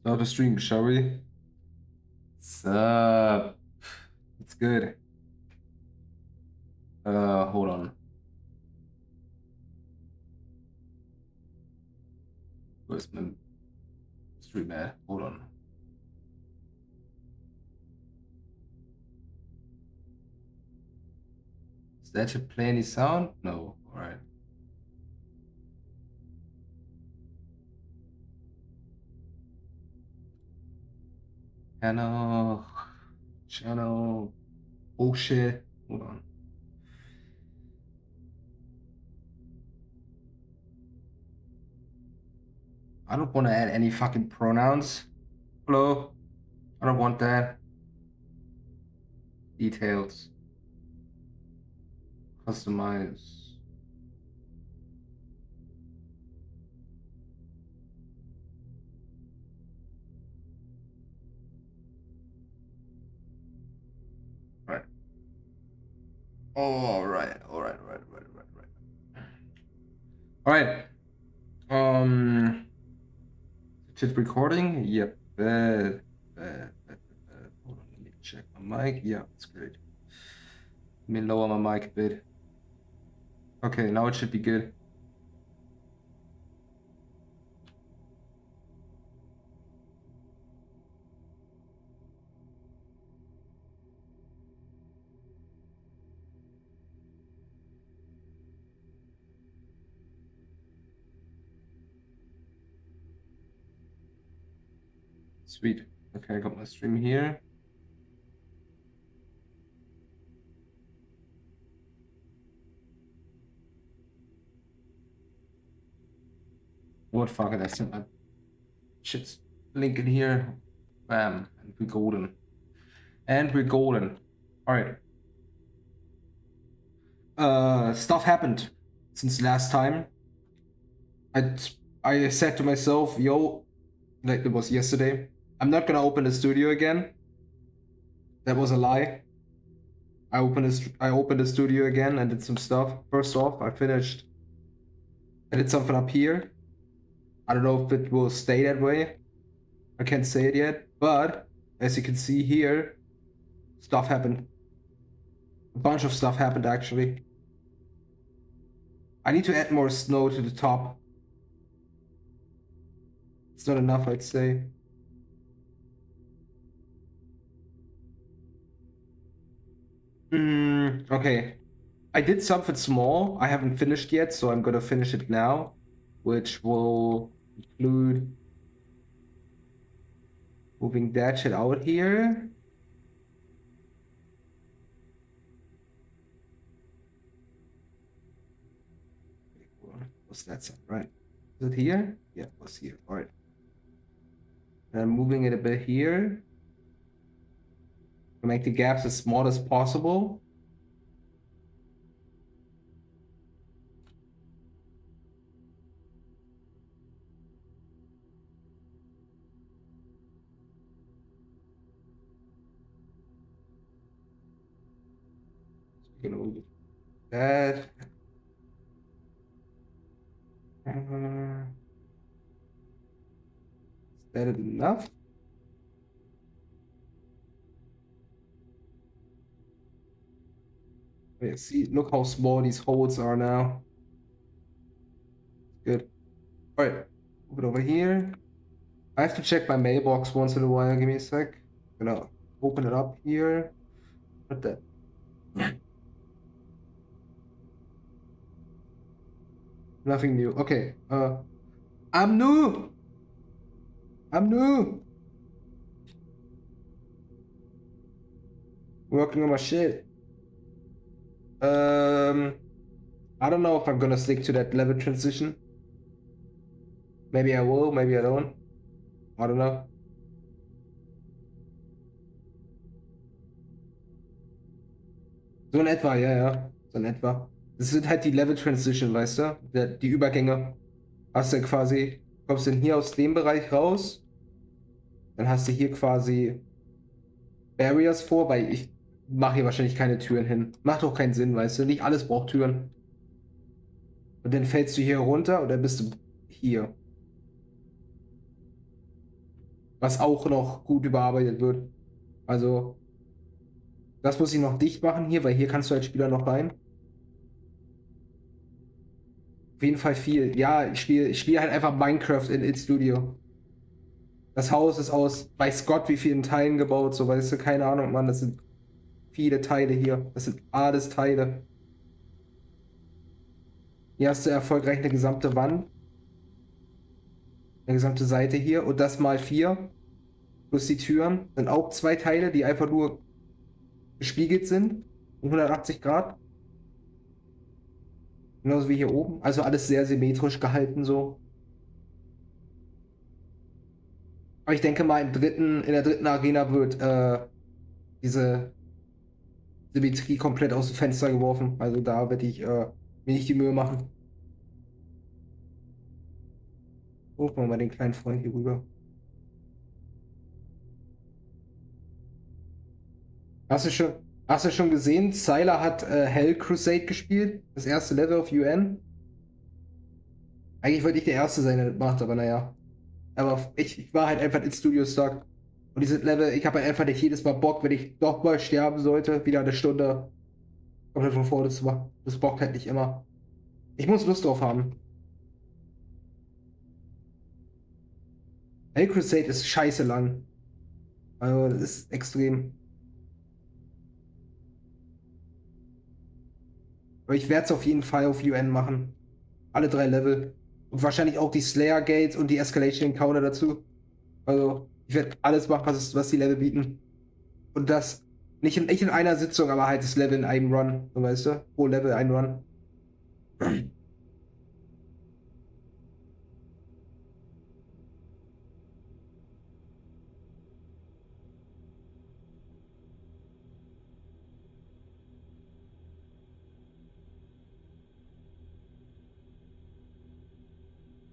Start the stream, shall we? Sup? It's good. Hold on. Where's my stream at? Hold on. Does that should play any sound? No. Alright. Channel. Bullshit. Hold on. I don't want to add any fucking pronouns. Hello? I don't want that. Details. Customize. Right. Alright. Alright. Just recording? Yep. Hold on, let me check my mic. Yeah, it's great. Let me lower my mic a bit. Okay, now it should be good. Sweet. Okay, I got my stream here. What fuck it, I sent my shit's link in here. Bam. And we're golden. Alright. Stuff happened since last time. I said to myself, yo, like it was yesterday, I'm not gonna open the studio again. That was a lie. I opened the studio again and did some stuff. First off, I did something up here. I don't know if it will stay that way. I can't say it yet, but as you can see here, stuff happened. A bunch of stuff happened actually. I need to add more snow to the top. It's not enough, I'd say. Okay. I did something small. I haven't finished yet, so I'm gonna finish it now, which will include moving that shit out here. What's that sound, right? Is it here? Yeah, it was here. All right. And I'm moving it a bit here to make the gaps as small as possible. So we're gonna move that. Is that enough? Yeah, see, look how small these holes are now. Good. All right, move it over here. I have to check my mailbox once in a while. Give me a sec. I'm gonna open it up here. What the? Nothing new. Okay. I'm new. Working on my shit. I don't know if I'm gonna stick to that level transition. Maybe I will, maybe I don't. I don't know. So in etwa, ja. So in etwa. Das sind halt die Level Transition, weißt du? Die Übergänge. Hast du quasi, kommst dann hier aus dem Bereich raus. Dann hast du hier quasi Barriers vor, weil ich mache hier wahrscheinlich keine Türen hin. Macht doch keinen Sinn, weißt du? Nicht alles braucht Türen. Und dann fällst du hier runter und dann bist du hier. was auch noch gut überarbeitet wird. Also, das muss ich noch dicht machen hier, weil hier kannst du als Spieler noch rein. Auf jeden Fall viel. Ja, ich spiel halt einfach Minecraft in idStudio. Das Haus ist aus weiß Gott wie vielen Teilen gebaut, so weißt du, keine Ahnung, Mann, das sind viele Teile hier. Das sind alles Teile. Hier hast du erfolgreich eine gesamte Wand, eine gesamte Seite hier und das mal 4 plus die Türen sind auch 2 Teile, die einfach nur gespiegelt sind um 180 Grad. Genauso wie hier oben. Also alles sehr symmetrisch gehalten so. Aber ich denke mal, in der dritten Arena wird diese Symmetrie komplett aus dem Fenster geworfen. Also da werde ich mir nicht die Mühe machen. Rufen wir mal den kleinen Freund hier rüber. Hast du schon gesehen, Sylar hat Hell Crusade gespielt? Das erste Level auf UN? Eigentlich wollte ich der Erste sein, der das macht, aber naja. Aber ich war halt einfach ins Studio stuck. Und diese Level, ich habe halt einfach nicht jedes Mal Bock, wenn ich doch mal sterben sollte, wieder eine Stunde komplett von vorne zu machen. Das bockt halt nicht immer. Ich muss Lust drauf haben. Hell Crusade ist scheiße lang. Also, das ist extrem. Aber ich werde es auf jeden Fall auf UN machen. Alle 3 Level. Und wahrscheinlich auch die Slayer Gates und die Escalation Encounter dazu. Also, ich werde alles machen, was die Level bieten. Und das nicht in einer Sitzung, aber halt das Level in einem Run. So weißt du? Pro Level ein Run.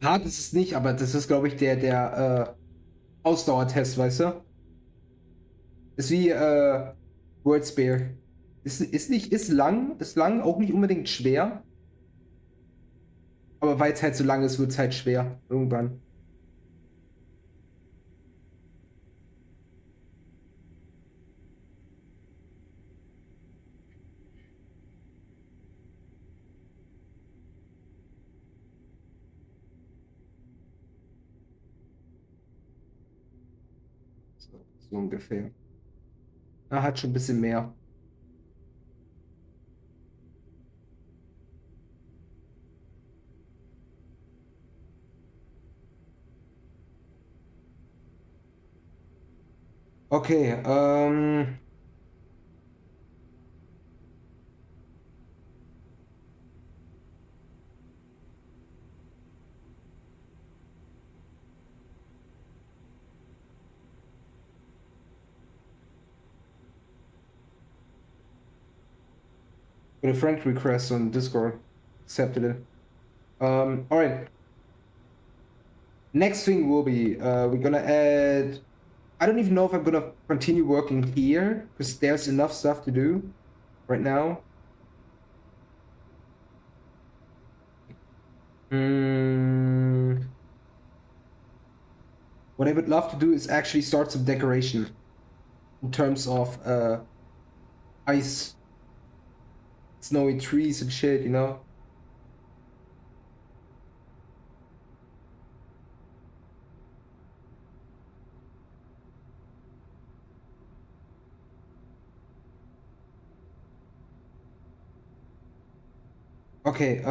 Hart ist es nicht, aber das ist, glaube ich, der Ausdauertest, weißt du? Ist wie Wordspear. Ist lang, auch nicht unbedingt schwer. Aber weil es halt so lang ist, wird es halt schwer. Irgendwann. So ungefähr. Er hat schon ein bisschen mehr. Okay, with a friend request on Discord. Accepted it. All right. Next thing will be we're gonna add. I don't even know if I'm gonna continue working here because there's enough stuff to do right now. Mm, what I would love to do is actually start some decoration in terms of ice, snowy trees and shit, you know? Okay,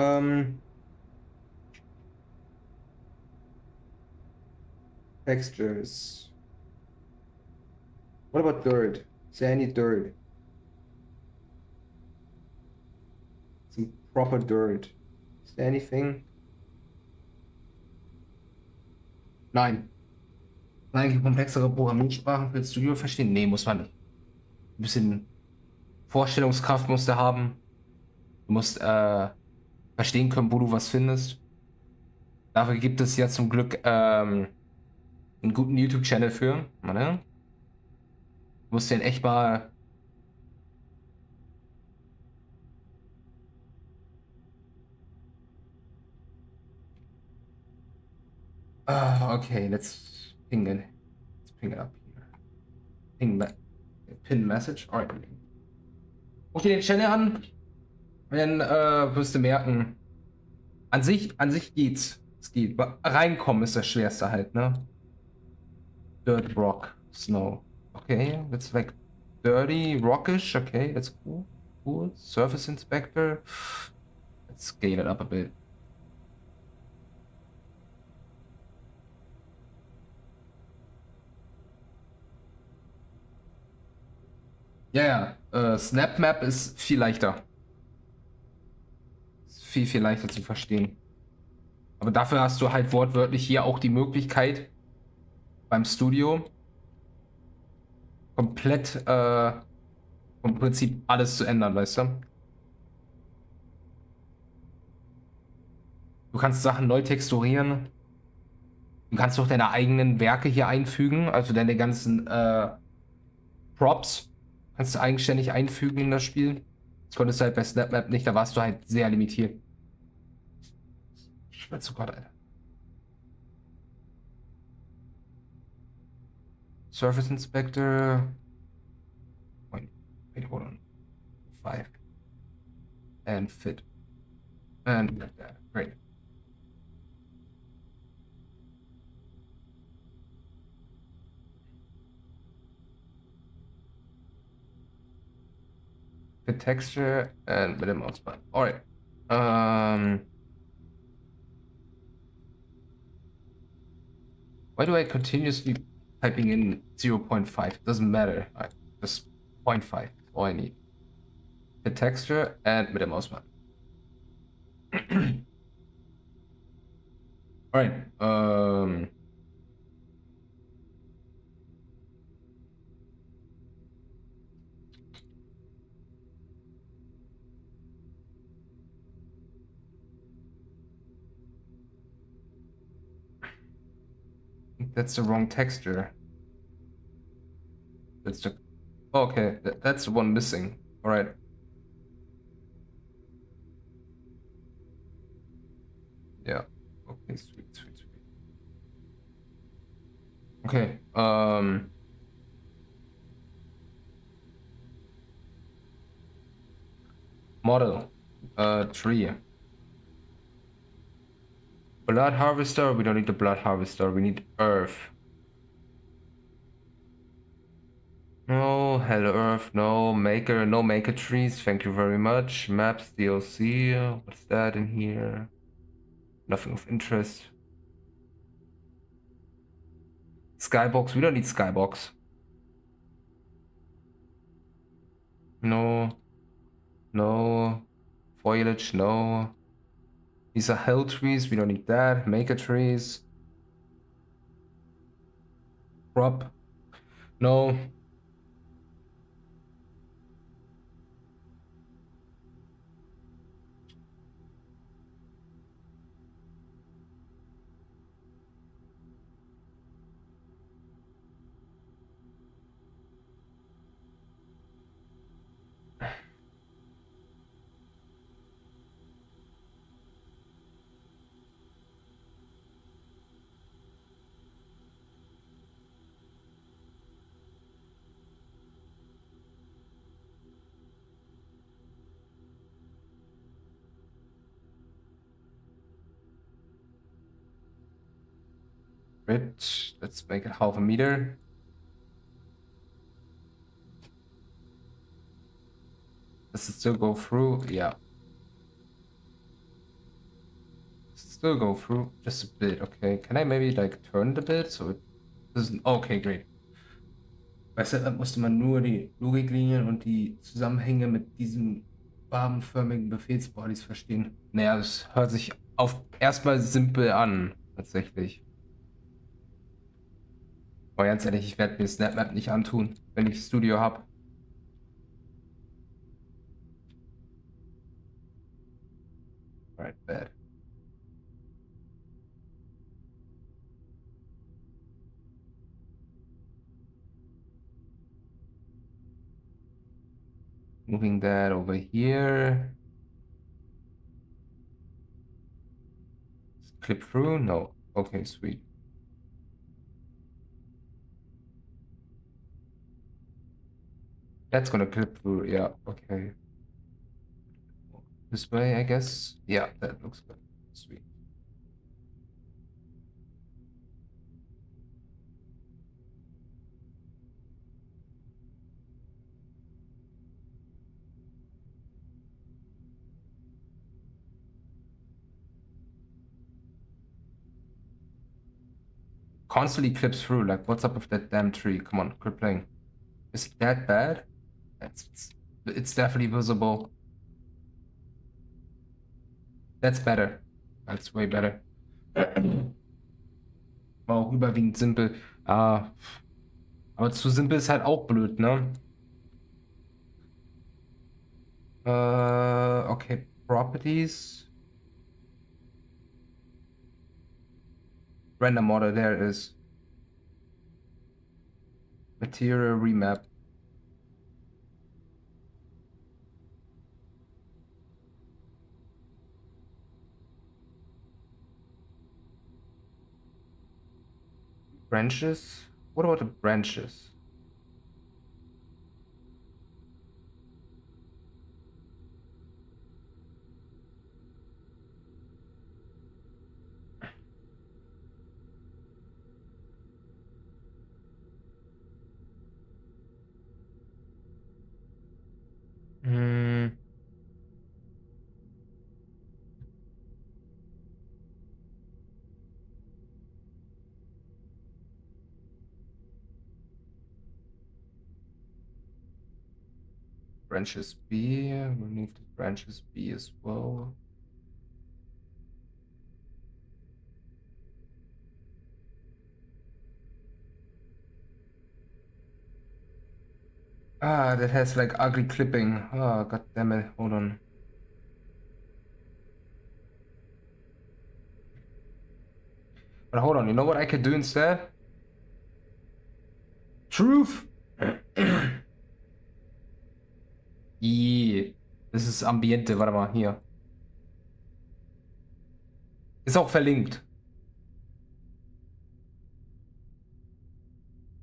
textures. What about dirt? Is there any dirt? Some proper dirt. Is there anything? Nein. Eigentlich komplexere Programmiersprachen für das Studio verstehen? Nee, muss man nicht. Ein bisschen Vorstellungskraft musst du haben. Du musst verstehen können, wo du was findest. Dafür gibt es ja zum Glück einen guten YouTube-Channel für. Warte. Du musst den echt mal. Okay, let's ping it. ping it up here. Pin Message. Alright. Guck dir den Channel an. Dann wirst du merken, an sich geht's. Es geht. Reinkommen ist das Schwerste halt, ne? Dirt, Rock, Snow. Okay, it's like dirty, rockish. Okay, that's cool. Cool. Surface Inspector. Let's scale it up a bit. Ja, Snap Map ist viel leichter. Ist viel leichter zu verstehen. Aber dafür hast du halt wortwörtlich hier auch die Möglichkeit, beim Studio komplett im Prinzip alles zu ändern, weißt du? Du kannst Sachen neu texturieren. Du kannst auch deine eigenen Werke hier einfügen, also deine ganzen Props kannst du eigenständig einfügen in das Spiel. Das konntest du halt bei SnapMap nicht, da warst du halt sehr limitiert. Schwitze Gott, Alter. Surface Inspector. Wait, hold on. 5. And fit. And like that. Great. Fit texture and with a mouse button. Alright. Why do I continuously typing in 0.5? It doesn't matter. Just 0.5 is all I need. The texture and with a mouse button. Alright. That's the wrong texture. That's the... Oh, okay, that's the one missing. All right. Yeah. Okay, sweet. Okay. Model. Tree. Blood harvester. We don't need the blood harvester. We need earth. No, hello earth. No maker. No maker trees. Thank you very much. Maps DLC. What's that in here? Nothing of interest. Skybox. We don't need skybox. No. No. Foliage. No. These are hell trees. We don't need that. Maker trees. Crop. No. Let's make it half a meter. Does it still go through? Yeah. Still go through just a bit. Okay, can I maybe like turn it a bit so it doesn't... Okay, great. Bei Setup musste man nur die Logiklinien und die Zusammenhänge mit diesen wabenförmigen Befehlsbodies verstehen. Naja, das hört sich auf erstmal simpel an, tatsächlich. Aber ganz ehrlich, ich werde mir SnapMap nicht antun, wenn ich Studio habe. Right, bad. Moving that over here. Clip through? No. Okay, sweet. That's gonna clip through, yeah, okay. This way, I guess. Yeah, that looks good. Sweet. Constantly clips through, like, what's up with that damn tree? Come on, quit playing. Is it that bad? It's definitely visible. That's better. That's way better. War auch überwiegend simpel. Ah, aber zu simpel ist halt auch blöd, ne? Okay, Properties. Render model, there it is. Material remap. Branches? What about the branches? Hmm. Branches B. Remove the branches B as well. Ah, that has like ugly clipping. Oh, god damn it. Hold on. But hold on, you know what I could do instead? Truth! Yeah. Das ist Ambiente, warte mal, hier. Ist auch verlinkt.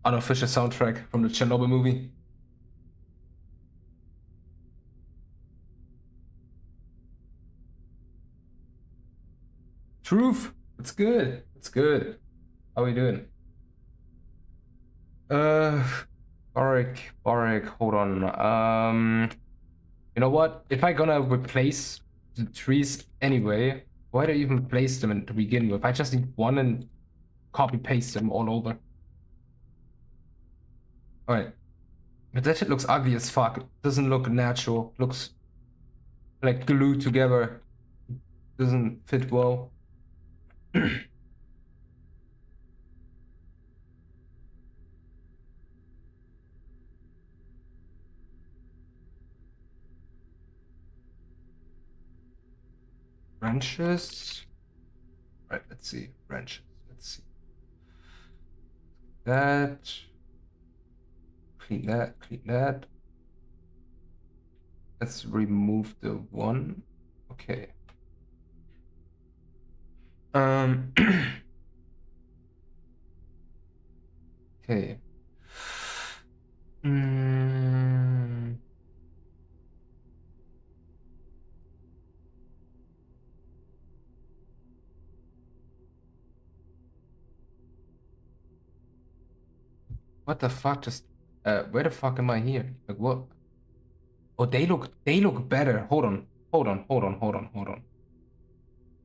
Unofficial soundtrack from the Chernobyl movie. Truth! It's good. It's good. How are we doing? Uh, Boric, hold on. You know what? If I gonna replace the trees anyway, why do I even place them to begin with? I just need one and copy paste them all over. Alright. But that shit looks ugly as fuck. It doesn't look natural. Looks like glued together. Doesn't fit well. Branches. Right, let's see. Branches. Let's see. That. Clean that. Clean that. Let's remove the one. Okay. Okay. Mm. What the fuck? Just where the fuck am I here? Like what? Oh, they look better. Hold on. I'm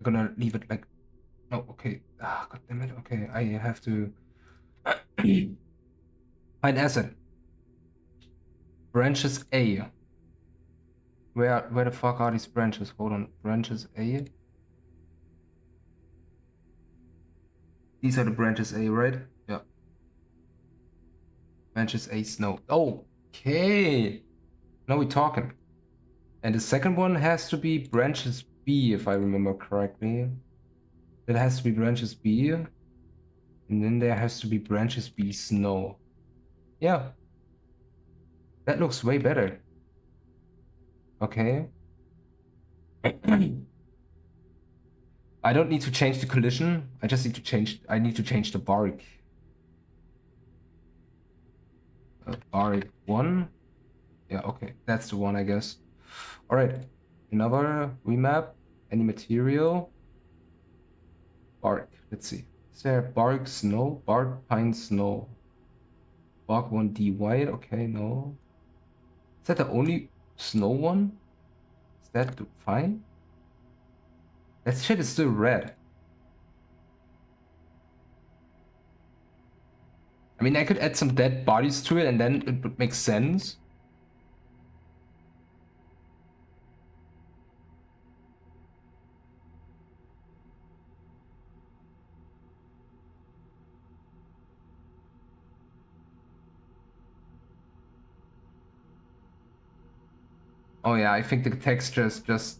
gonna leave it like no, okay. Ah, god damn it. Okay, I have to find asset. Branches A. Where the fuck are these branches? Hold on. Branches A. These are the branches A, right? Yeah. Branches A snow. Okay. Now we're talking. And the second one has to be branches B, if I remember correctly. It has to be branches B. And then there has to be branches B snow. Yeah. That looks way better. Okay. I don't need to change the collision. I just need to change the bark. Bark 1. Yeah, okay. That's the one, I guess. All right. Another remap. Any material? Bark. Let's see. Is there bark snow? Bark pine snow. Bark 1D white. Okay, no. Is that the only snow one? Is that fine? That shit is still red. I mean, I could add some dead bodies to it and then it would make sense. Oh yeah, I think the texture is just...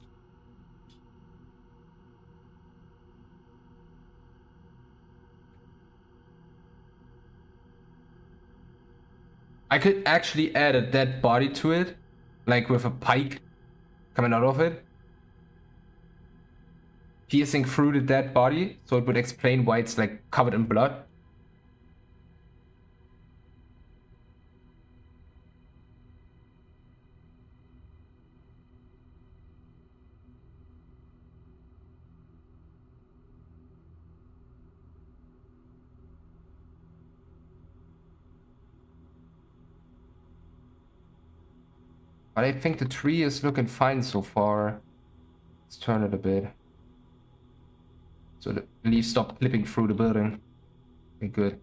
I could actually add a dead body to it, like with a pike coming out of it, piercing through the dead body, so it would explain why it's like covered in blood. But I think the tree is looking fine so far. Let's turn it a bit. So the leaves stop clipping through the building. Okay, good.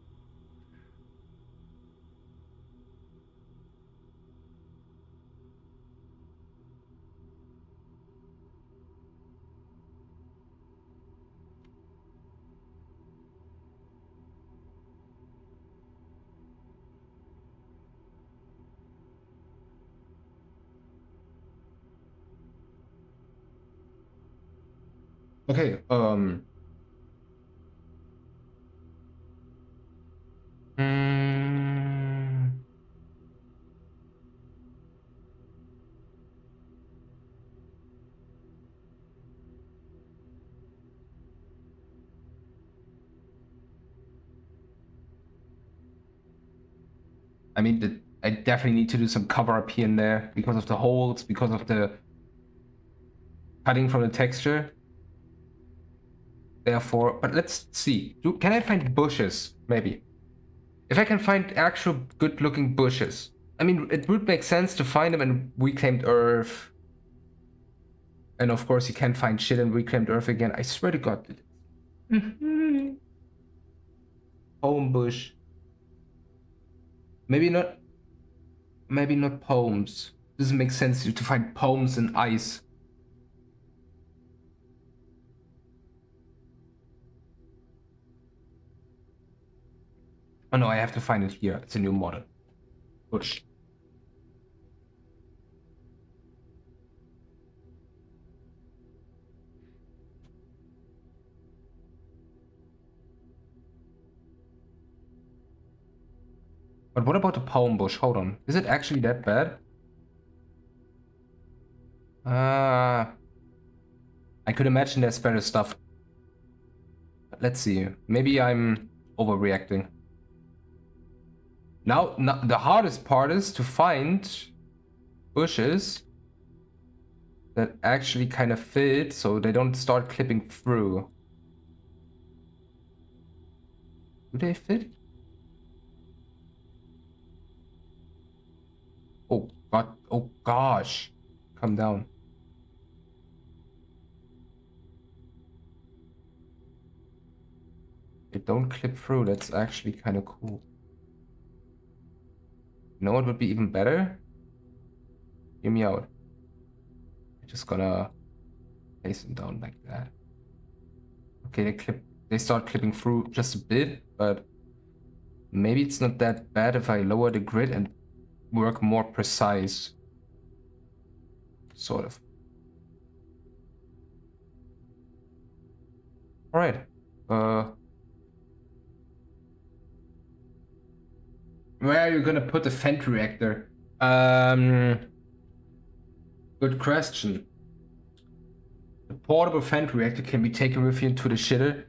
Okay, mm, I mean, I definitely need to do some cover up here and there because of the holes, because of the cutting from the texture. Therefore, but let's see. Can I find bushes? Maybe. If I can find actual good looking bushes. I mean, it would make sense to find them in Reclaimed Earth. And of course, you can't find shit in Reclaimed Earth again. I swear to God. Home bush. Maybe not. Maybe not poems. Doesn't make sense to find poems in ice. Oh no, I have to find it here. It's a new model. Bush. But what about the poem bush? Hold on. Is it actually that bad? I could imagine there's better stuff. But let's see. Maybe I'm overreacting. Now, the hardest part is to find bushes that actually kind of fit so they don't start clipping through. Do they fit? Oh god, oh gosh. Calm down. They don't clip through, that's actually kind of cool. You know what would be even better? Hear me out. I'm just gonna place them down like that. Okay, they start clipping through just a bit, but maybe it's not that bad if I lower the grid and work more precise. Sort of. All right. Where are you gonna put the vent reactor? Good question. The portable vent reactor can be taken with you into the shitter.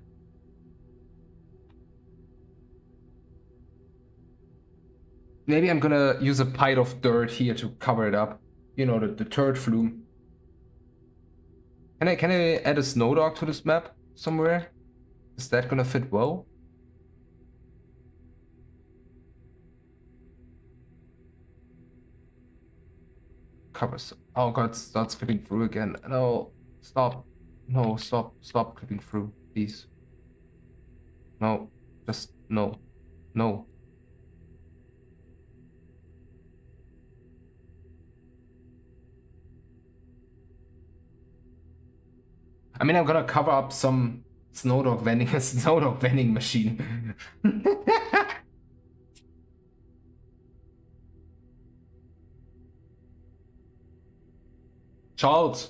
Maybe I'm gonna use a pile of dirt here to cover it up. You know, the turd flume. Can I add a snow dog to this map somewhere? Is that gonna fit well? Covers. Oh god, starts clipping through again. No, stop. No, stop clipping through, please. No, just no. No. I mean, I'm gonna cover up some snow dog vending machine. Charles,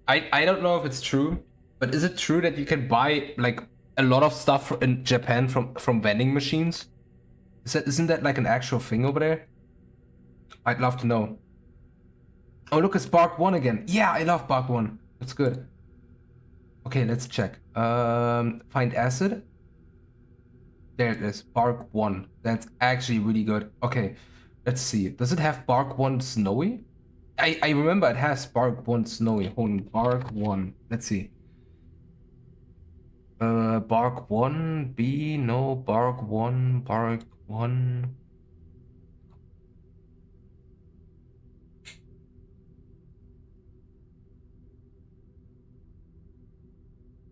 I don't know if it's true, but is it true that you can buy like a lot of stuff in Japan from vending machines? Isn't that like an actual thing over there? I'd love to know. Oh, look, it's Bark 1 again. Yeah, I love Bark 1. That's good. Okay, let's check. Find acid. There it is, Bark 1. That's actually really good. Okay, let's see. Does it have Bark 1 Snowy? I remember it has Bark 1 Snowy. Hold on, Bark 1. Let's see. Bark 1, B, no, Bark 1, Bark 1.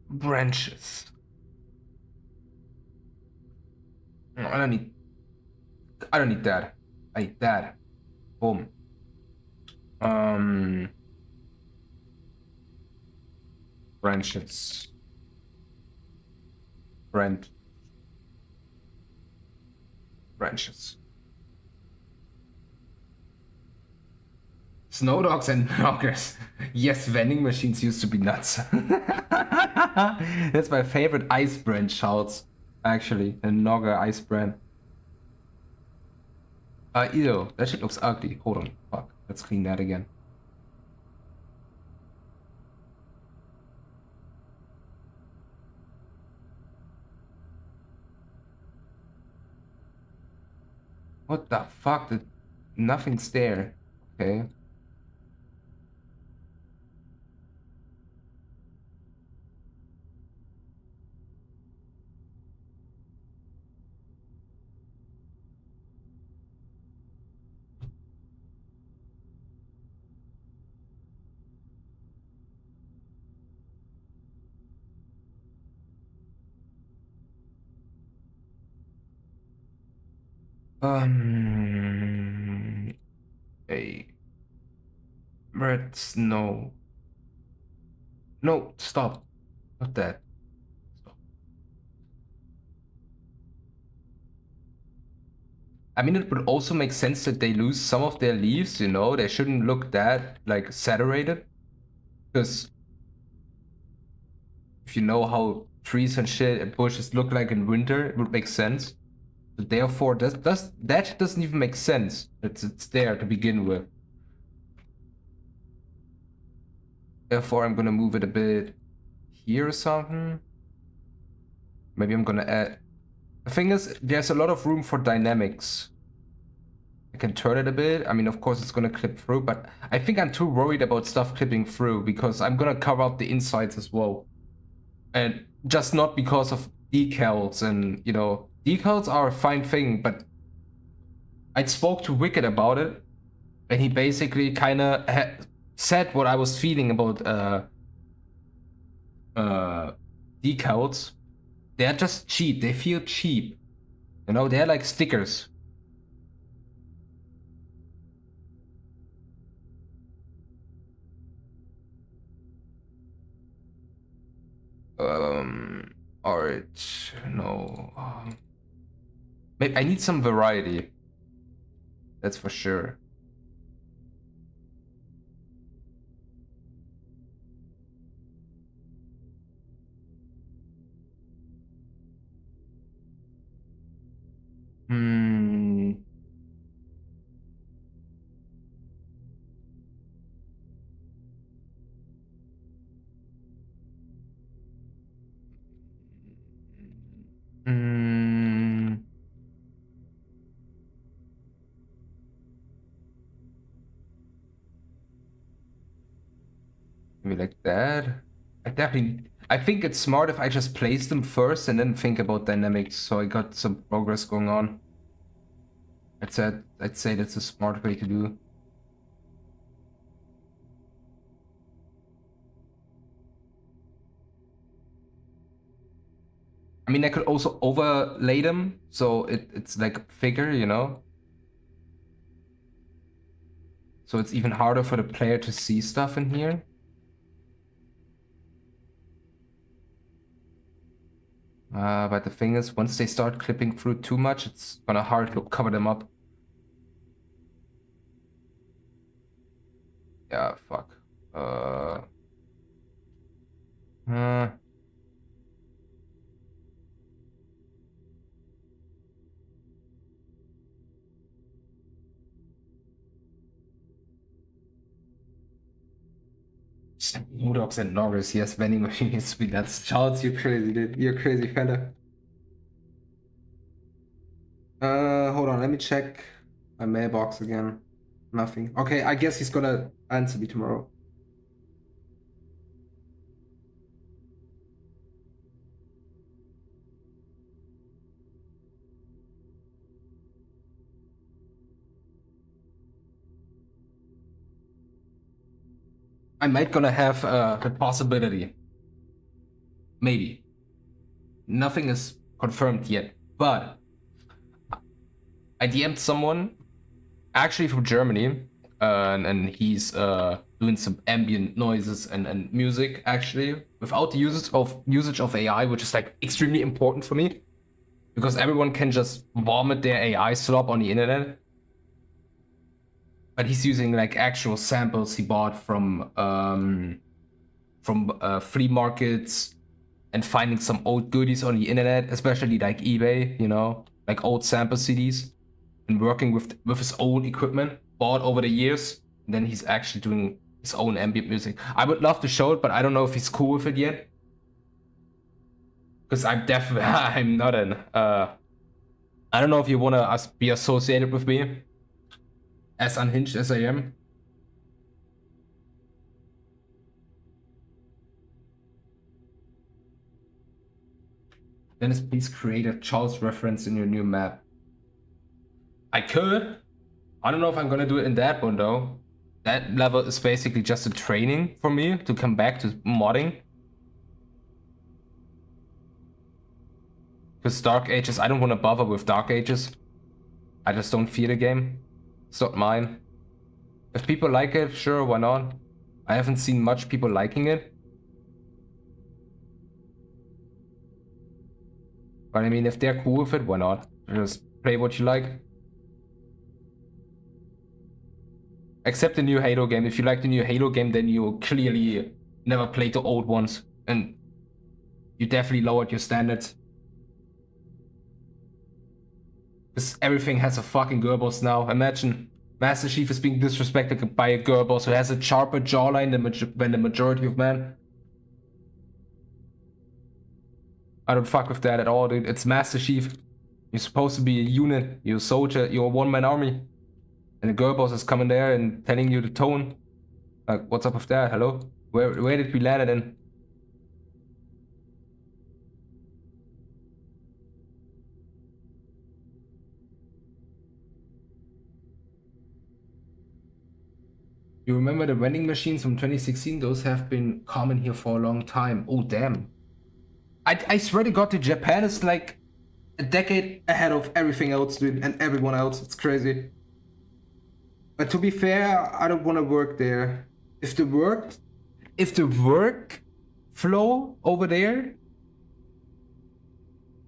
Branches. No, I don't need that. I need that. Boom. Um, branches. Brand. Branches. Snow dogs and knockers. Yes, vending machines used to be nuts. That's my favorite ice brand shouts, actually. A Nogger ice brand. Ew, that shit looks ugly. Hold on. Fuck. Let's clean that again. What the fuck? Nothing's there. Okay. Um, a red snow. No, stop. Not that. Stop. I mean, it would also make sense that they lose some of their leaves, you know? They shouldn't look that, like, saturated. Because if you know how trees and shit and bushes look like in winter, it would make sense. So therefore, that doesn't even make sense. It's there to begin with. Therefore, I'm gonna move it a bit here or something. Maybe I'm gonna add. The thing is, there's a lot of room for dynamics. I can turn it a bit. I mean, of course, it's gonna clip through, but I think I'm too worried about stuff clipping through because I'm gonna cover up the insides as well. And just not because of decals and, you know, decals are a fine thing, but I spoke to Wicked about it, and he basically kind of said what I was feeling about uh, decals. They're just cheap. They feel cheap. You know, they're like stickers. All right, no. Maybe I need some variety. That's for sure. Hmm. Hmm. Maybe like that. I think it's smart if I just place them first and then think about dynamics, so I got some progress going on. I'd say that's a smart way to do. I mean, I could also overlay them, so it's like a figure, you know? So it's even harder for the player to see stuff in here. But the thing is, once they start clipping through too much, it's gonna hard to cover them up. Yeah, fuck. Uh, Modocs and Norris, yes, vending machine speed. That's Charles, you're crazy, dude. You're a crazy fella. Hold on, let me check my mailbox again. Nothing. Okay, I guess he's gonna answer me tomorrow. I might gonna have the possibility. Maybe. Nothing is confirmed yet, but I DM'd someone actually from Germany, and he's doing some ambient noises and music actually without the usage of AI, which is like extremely important for me because everyone can just vomit their AI slop on the internet. But he's using like actual samples he bought from flea markets and finding some old goodies on the internet, especially like eBay, you know, like old sample CDs, and working with his own equipment bought over the years. And then he's actually doing his own ambient music. I would love to show it, but I don't know if he's cool with it yet. Because I'm definitely I'm not an I don't know if you wanna be associated with me, as unhinged as I am. Dennis, please create a Charles reference in your new map. I could. I don't know if I'm gonna do it in that one though. That level is basically just a training for me to come back to modding. Because Dark Ages, I don't want to bother with Dark Ages. I just don't feel the game. It's not mine. If people like it, sure, why not? I haven't seen much people liking it. But I mean, if they're cool with it, why not? Just play what you like. Except the new Halo game. If you like the new Halo game, then you clearly never played the old ones. And you definitely lowered your standards. Because everything has a fucking girl boss now. Imagine Master Chief is being disrespected by a girl boss who has a sharper jawline than the majority of men. I don't fuck with that at all, dude. It's Master Chief. You're supposed to be a unit. You're a soldier. You're a one-man army. And the girl boss is coming there and telling you the tone. Like, what's up with that? Hello? Where did we land it in? You remember the vending machines from 2016? Those have been common here for a long time. Oh, damn. I swear to God, Japan is like a decade ahead of everything else, dude, and everyone else. It's crazy. But to be fair, I don't want to work there. If the work flow over there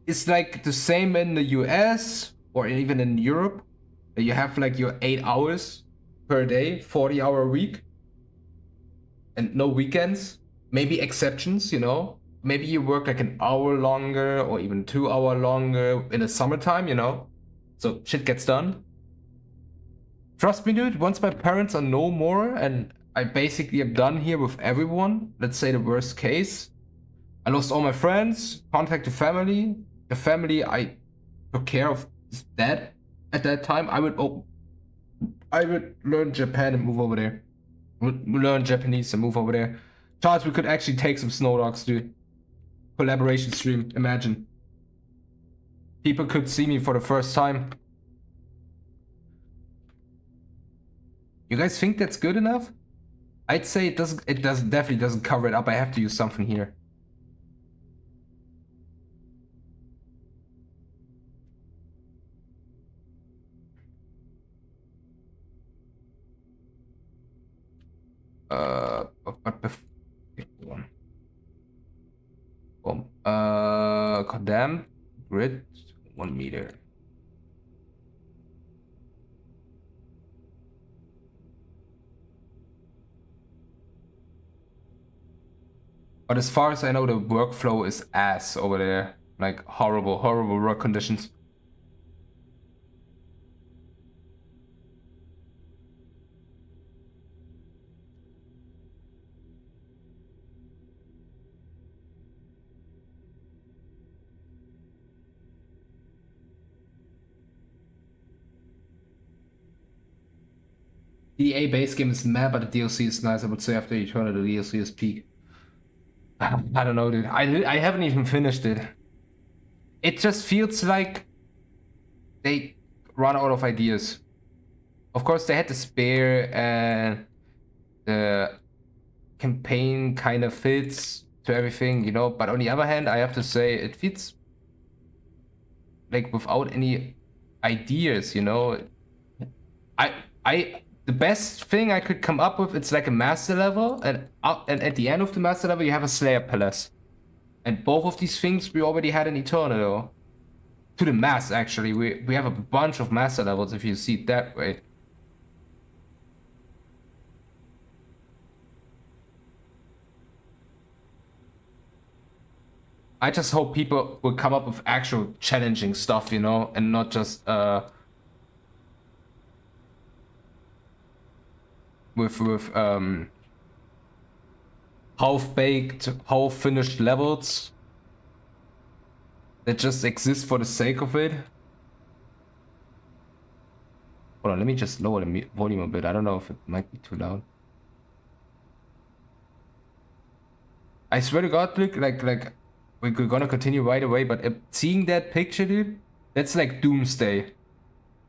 is like the same in the US or even in Europe, you have like your 8 hours per day, 40-hour week, and no weekends. Maybe exceptions, you know. Maybe you work like an hour longer or even 2 hour longer in the summertime, you know. So shit gets done. Trust me, dude, once my parents are no more and I basically am done here with everyone, let's say the worst case, I lost all my friends, contact to family. The family I took care of is dead at that time. I would learn Japan and move over there. Learn Japanese and move over there. Charles, we could actually take some snow dogs, dude. Collaboration stream, imagine. People could see me for the first time. You guys think that's good enough? I'd say it definitely doesn't cover it up. I have to use something here. But before one. Boom. Condemn grid 1 meter. But as far as I know, the workflow is ass over there. Like horrible, horrible work conditions. The EA base game is mad, but the DLC is nice. I would say after Eternal, the DLC is peak. I don't know, dude. I haven't even finished it. It just feels like they run out of ideas. Of course, they had the spare and the campaign kind of fits to everything, you know. But on the other hand, I have to say it fits like without any ideas, you know. The best thing I could come up with, it's like a master level, and at the end of the master level, you have a Slayer Palace. And both of these things we already had in Eternal. To the mass, actually. We have a bunch of master levels, if you see it that way. I just hope people will come up with actual challenging stuff, you know, and not just with half-baked, half-finished levels that just exist for the sake of it. Hold on, let me just lower the volume a bit. I don't know if it might be too loud. I swear to God, look, like we're gonna continue right away, but seeing that picture, dude, that's like doomsday.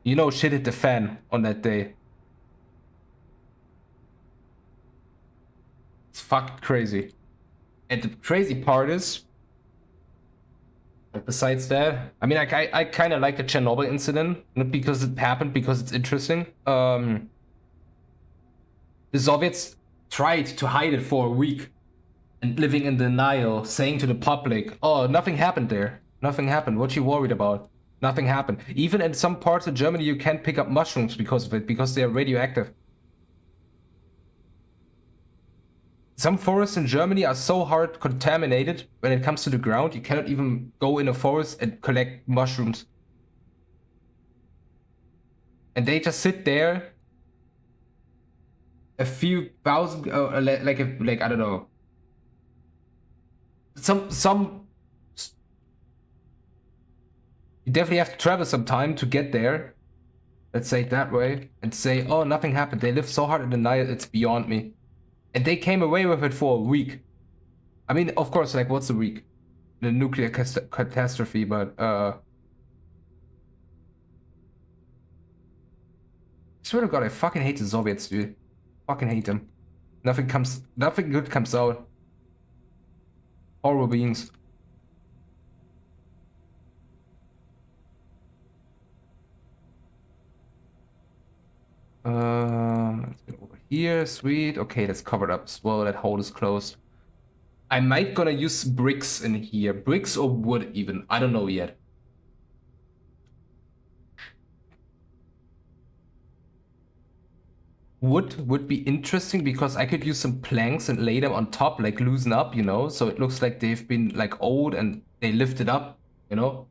You know, shit hit the fan on that day. It's fucking crazy. And the crazy part is, besides that, I mean, I kind of like the Chernobyl incident, not because it happened, because it's interesting. The Soviets tried to hide it for a week and living in denial, saying to the public, oh, nothing happened there. Nothing happened. What you worried about? Nothing happened. Even in some parts of Germany, you can't pick up mushrooms because of it, because they are radioactive. Some forests in Germany are so hard contaminated when it comes to the ground, you cannot even go in a forest and collect mushrooms. And they just sit there a few thousand, like I don't know, some. You definitely have to travel some time to get there. Let's say it that way, and say, oh, nothing happened. They live so hard in the night, it's beyond me. And they came away with it for a week. I mean, of course, like, what's a week? The nuclear catastrophe, but I swear to God, I fucking hate the Soviets, dude. Fucking hate them. Nothing good comes out. Horrible beings. Let's get over here. Sweet. Okay, that's covered up as well. That hole is closed. I might gonna use bricks in here. Bricks or wood even. I don't know yet. Wood would be interesting because I could use some planks and lay them on top, like loosen up, you know? So it looks like they've been like old and they lifted up, you know?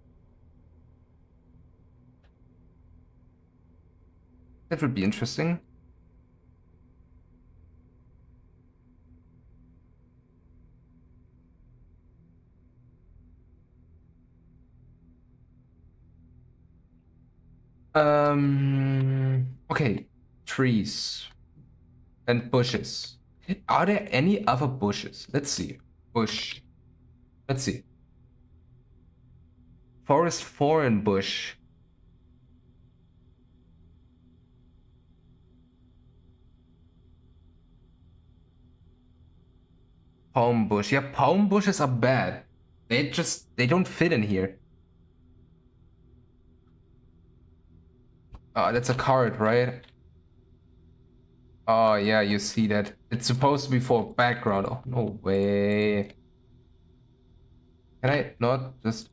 That would be interesting. Okay, trees and bushes. Are there any other bushes? Let's see. Bush. Let's see. Forest foreign bush. Palm bush. Yeah, palm bushes are bad. They don't fit in here. That's a card, right? Oh yeah, you see that. It's supposed to be for background. Oh, no way. Can I not just...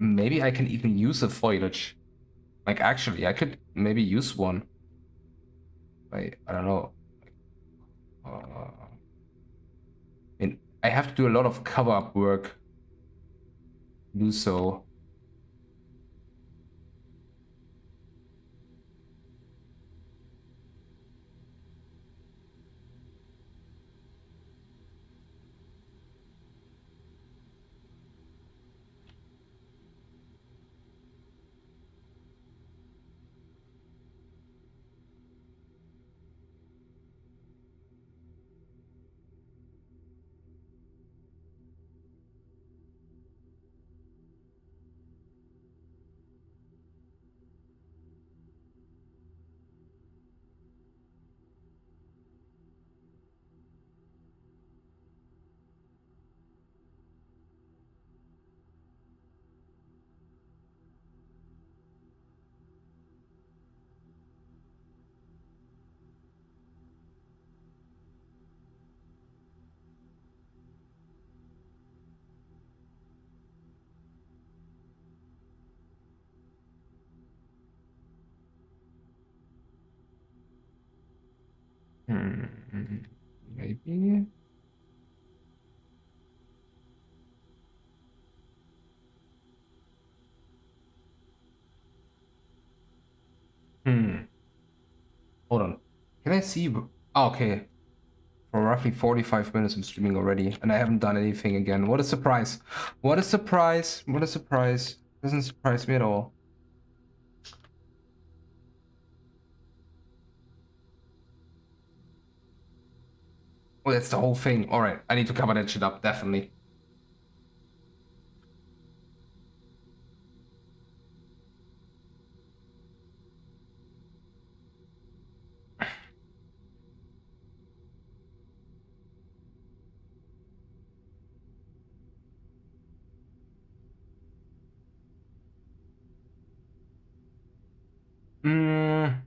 Maybe I can even use a foliage. Like actually, I could maybe use one. I don't know. I mean, I have to do a lot of cover-up work to do so. Maybe. Hold on. Can I see? Oh, okay. For roughly 45 minutes I'm streaming already, and I haven't done anything again. What a surprise. What a surprise. What a surprise. Doesn't surprise me at all. Oh, that's the whole thing. All right. I need to cover that shit up, definitely. Mm.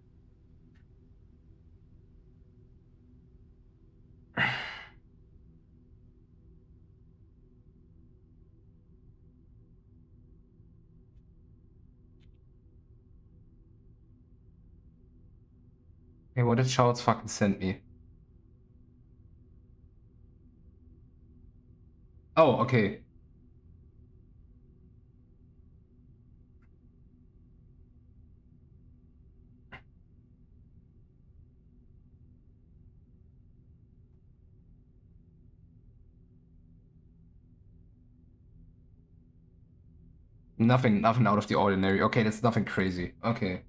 Hey, what did Charles fucking send me? Oh, okay. Nothing out of the ordinary. Okay, that's nothing crazy. Okay.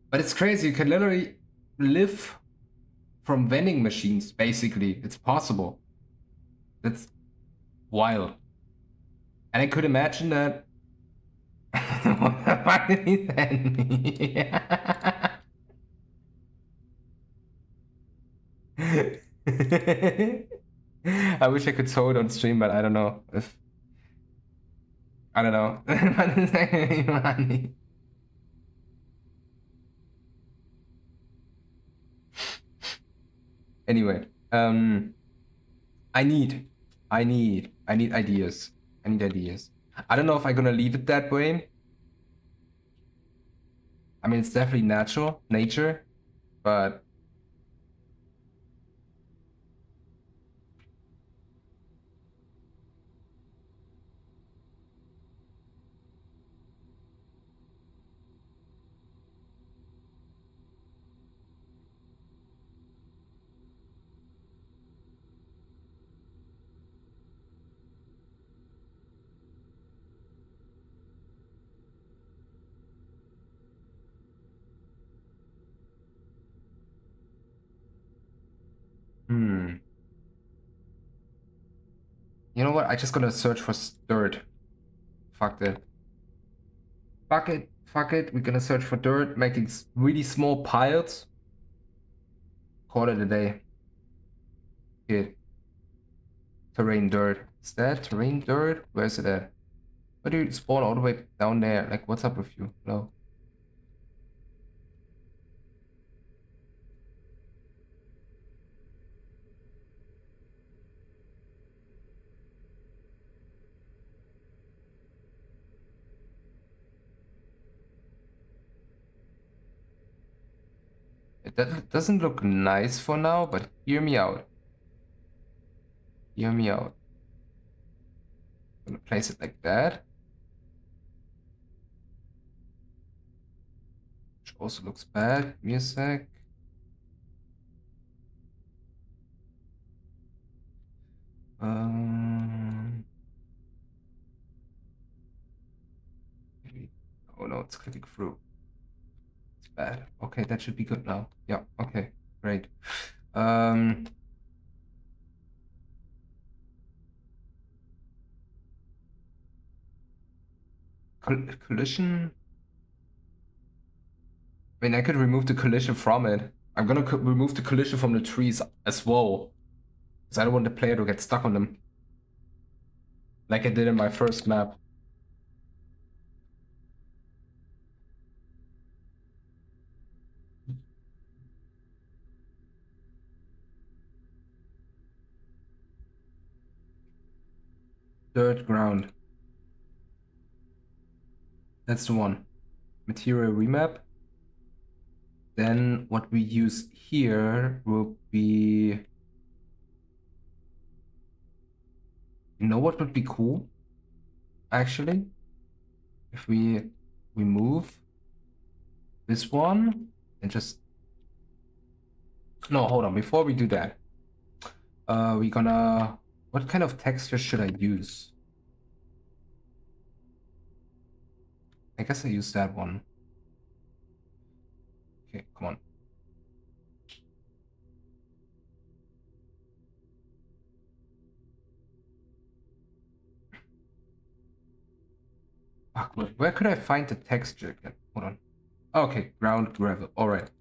But it's crazy. You can literally live from vending machines, basically. It's possible. That's wild. And I could imagine that. What the fuck did he send me? I wish I could show it on stream, but I don't know if I don't know. Anyway, I need, I need ideas. I need ideas. I don't know if I'm gonna leave it that way. I mean, it's definitely nature, but You know what? I just gonna search for dirt. Fuck it. Fuck it. Fuck it. We're gonna search for dirt, making really small piles. Call it a day. Good. Terrain dirt. Is that terrain dirt? Where's it at? Why do you spawn all the way down there? Like, what's up with you? No. It doesn't look nice for now, but hear me out. Hear me out. I'm gonna place it like that. Which also looks bad. Give me a sec. Oh no, it's clicking through. It's bad. Okay, that should be good now. Yeah, okay, great. Collision. I mean, I could remove the collision from it. I'm gonna remove the collision from the trees as well. Because I don't want the player to get stuck on them. Like I did in my first map. Dirt ground. That's the one. Material remap. Then what we use here will be... You know what would be cool? Actually, if we remove this one and just... No, hold on. Before we do that, we're gonna... What kind of texture should I use? I guess I use that one. Okay, come on. Fuck, where could I find the texture again? Hold on. Okay, ground gravel. All right.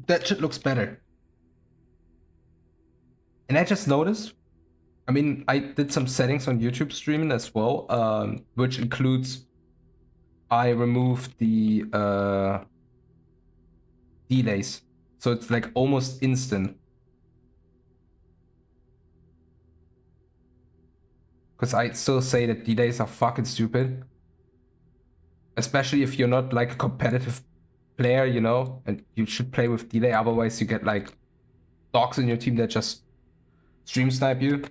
That shit looks better. And I just noticed, I mean, I did some settings on YouTube streaming as well, which includes I removed the delays. So it's like almost instant. Because I still say that delays are fucking stupid. Especially if you're not like a competitive player, you know, and you should play with delay. Otherwise, you get like dogs in your team that just stream snipe you.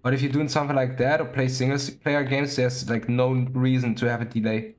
But if you're doing something like that or play single player games, there's like no reason to have a delay.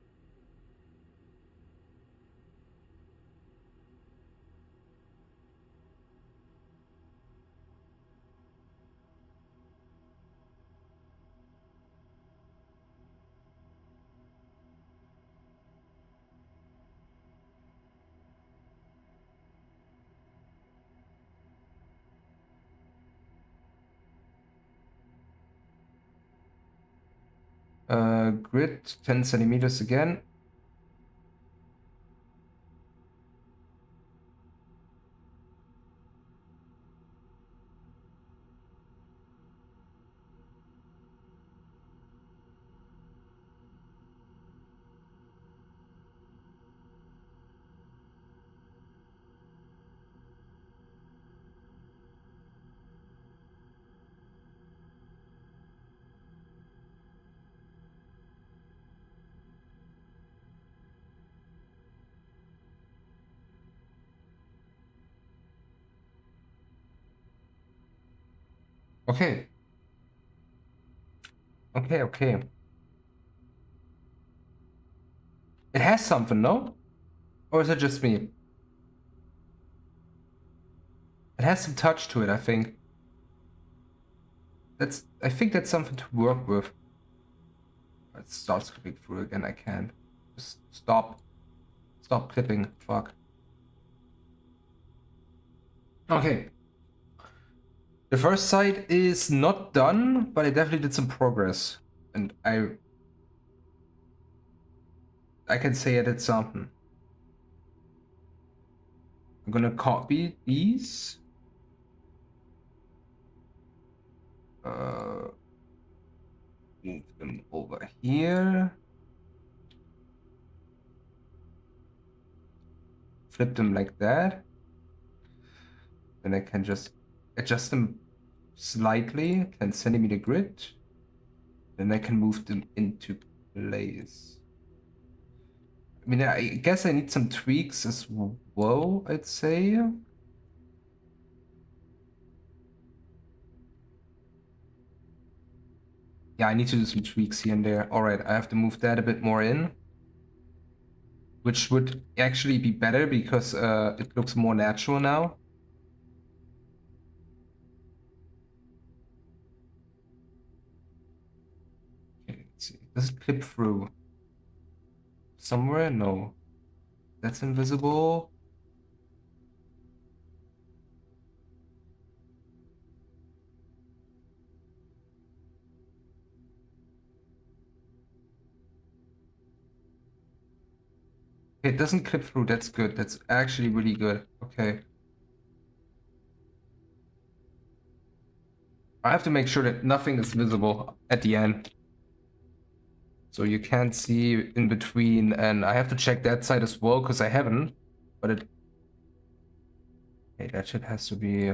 Grid 10 centimeters again. Okay. Okay. It has something, no? Or is it just me? It has some touch to it, I think. I think that's something to work with. It starts clipping through again. I can't. Just stop. Stop clipping. Fuck. Okay. The first side is not done, but I definitely did some progress. And I can say I did something. I'm gonna copy these. Move them over here. Flip them like that. Then I can just adjust them slightly, 10 centimeter grid. Then I can move them into place. I mean, I guess I need some tweaks as well, I'd say. Yeah, I need to do some tweaks here and there. All right, I have to move that a bit more in, which would actually be better because it looks more natural now. Okay, let's see. Does it clip through? Somewhere? No. That's invisible. It doesn't clip through. That's good. That's actually really good. Okay. I have to make sure that nothing is visible at the end. So you can't see in between, and I have to check that side as well because I haven't. But it... Hey, that shit has to be...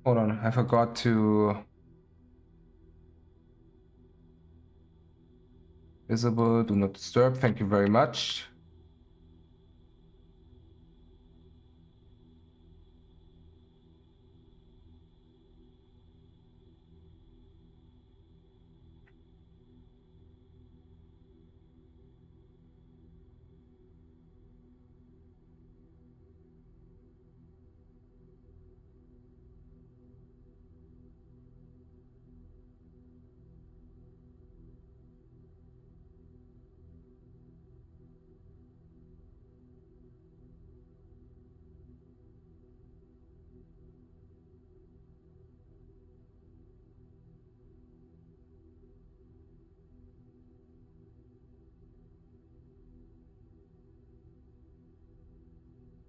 Hold on, I forgot to... Visible, do not disturb. Thank you very much.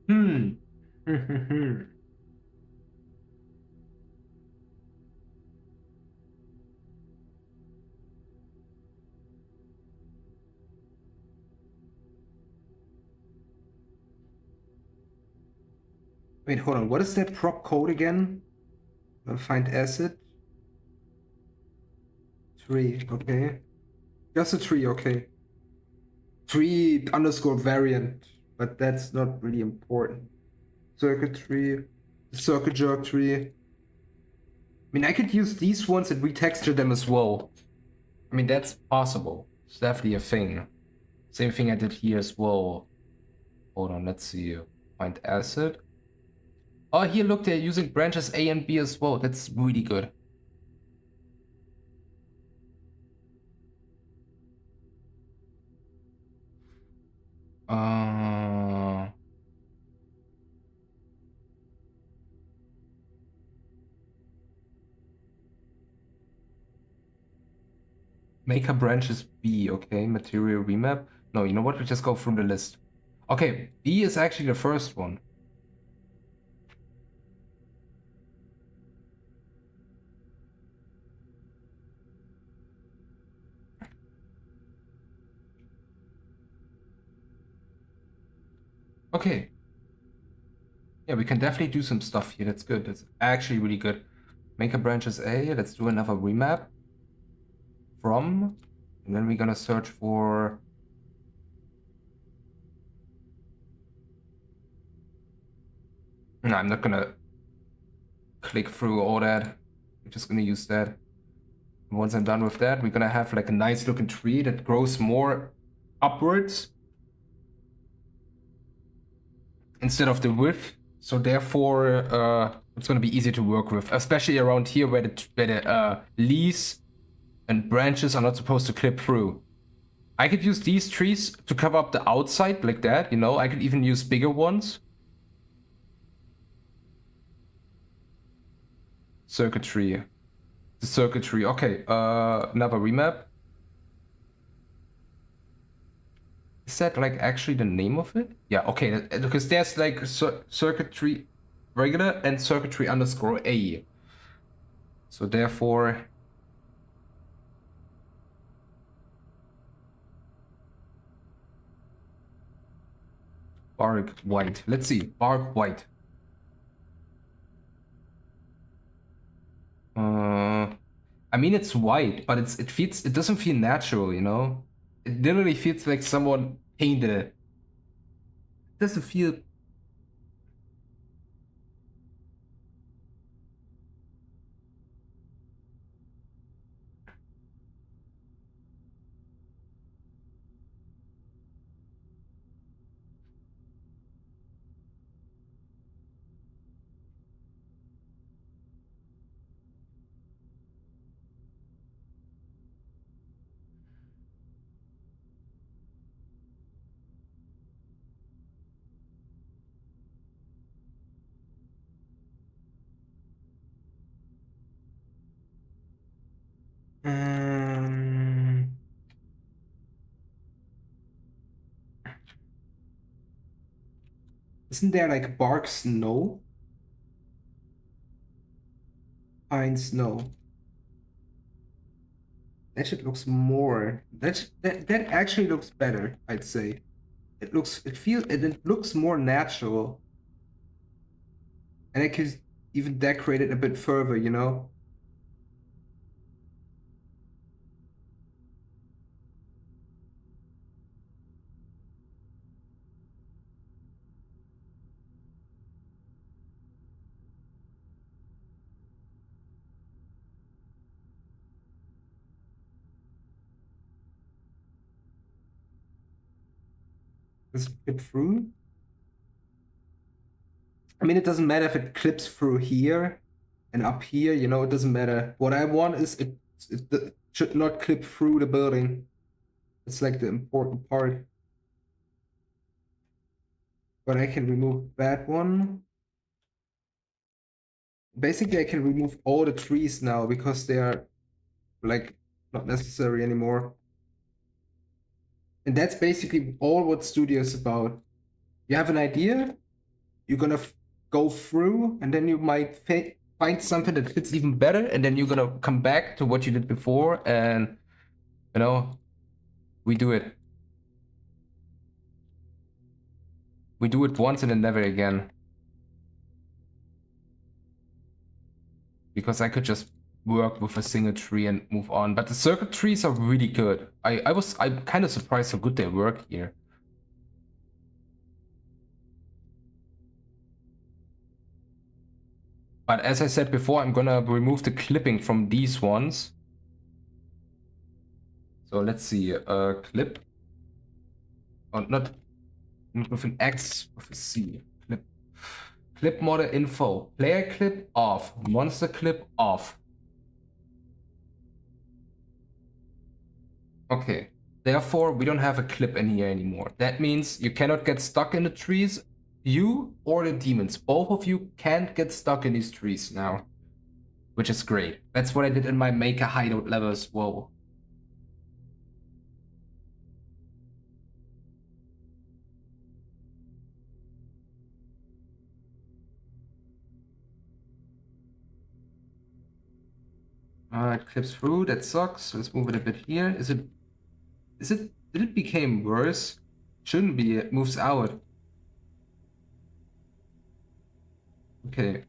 Hmm. Wait, hold on. What is that prop code again? Find asset. Tree, okay. Just a tree, okay. Tree underscore variant, but that's not really important. Circuitry, circuit jerk tree. I mean, I could use these ones and retexture them as well. I mean, that's possible. It's definitely a thing. Same thing I did here as well. Hold on, let's see. Find asset. Oh, here, look, they're using branches A and B as well. That's really good. Maker branches B, okay. Material remap. No, you know what? We just go through the list. Okay, B is actually the first one. Okay. Yeah, we can definitely do some stuff here. That's good. That's actually really good. Maker branches A. Let's do another remap from. And then we're gonna search for... No, I'm not gonna click through all that. I'm just gonna use that. Once I'm done with that, we're gonna have like a nice looking tree that grows more upwards instead of the width. So therefore, it's gonna be easier to work with, especially around here where the leaves and branches are not supposed to clip through. I could use these trees to cover up the outside like that, you know. I could even use bigger ones. Circuitry. The circuitry. Okay, another remap. Is that like actually the name of it? Yeah, okay, because there's like circuitry regular and circuitry underscore A. So therefore, bark white. Let's see, bark white. I mean it's white, but it doesn't feel natural, you know? It literally feels like someone painted it. It doesn't feel. Um, isn't there like bark snow? Pine snow. That shit looks more. That actually looks better, I'd say. It looks more natural. And I could even decorate it a bit further, you know? Does it clip through? I mean, it doesn't matter if it clips through here and up here, you know, it doesn't matter. What I want is it should not clip through the building. It's like the important part. But I can remove that one. Basically, I can remove all the trees now because they are like not necessary anymore. And that's basically all what Studio is about. You have an idea, you're gonna go through, and then you might find something that fits even better, and then you're gonna come back to what you did before, and you know, we do it. We do it once and then never again. Because I could just work with a single tree and move on. But the circuit trees are really good. I'm kind of surprised how good they work here. But as I said before, I'm gonna remove the clipping from these ones. So let's see, clip. Oh, not with an X, with a C. Clip. Clip model info. Player clip off. Monster clip off. Okay. Therefore, we don't have a clip in here anymore. That means you cannot get stuck in the trees. You or the demons, both of you can't get stuck in these trees now. Which is great. That's what I did in my Maker hideout level as well. It clips through, that sucks. Let's move it a bit here. Did it become worse? Shouldn't be, it moves out. Okay.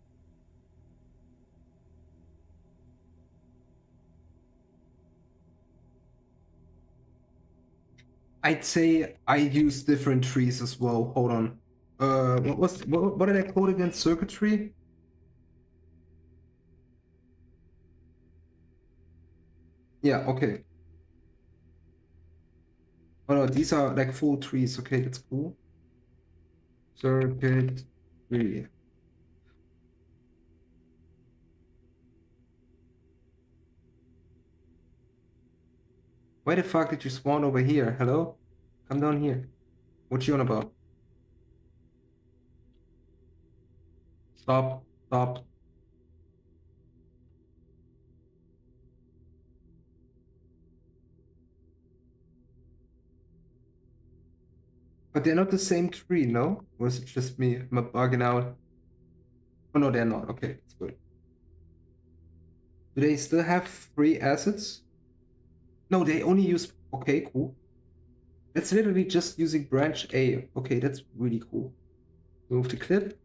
I'd say I use different trees as well. Hold on. What did I call it again? Circuitry? Yeah, okay. Oh no, these are like full trees. Okay, that's cool. Circuit tree. Why the fuck did you spawn over here? Hello? Come down here. What you on about? Stop. Stop. But they're not the same tree, no? Or is it just me? Am I bugging out? Oh no, they're not. Okay, that's good. Do they still have free assets? No, they only use. Okay, cool. That's literally just using branch A. Okay, that's really cool. Move the clip.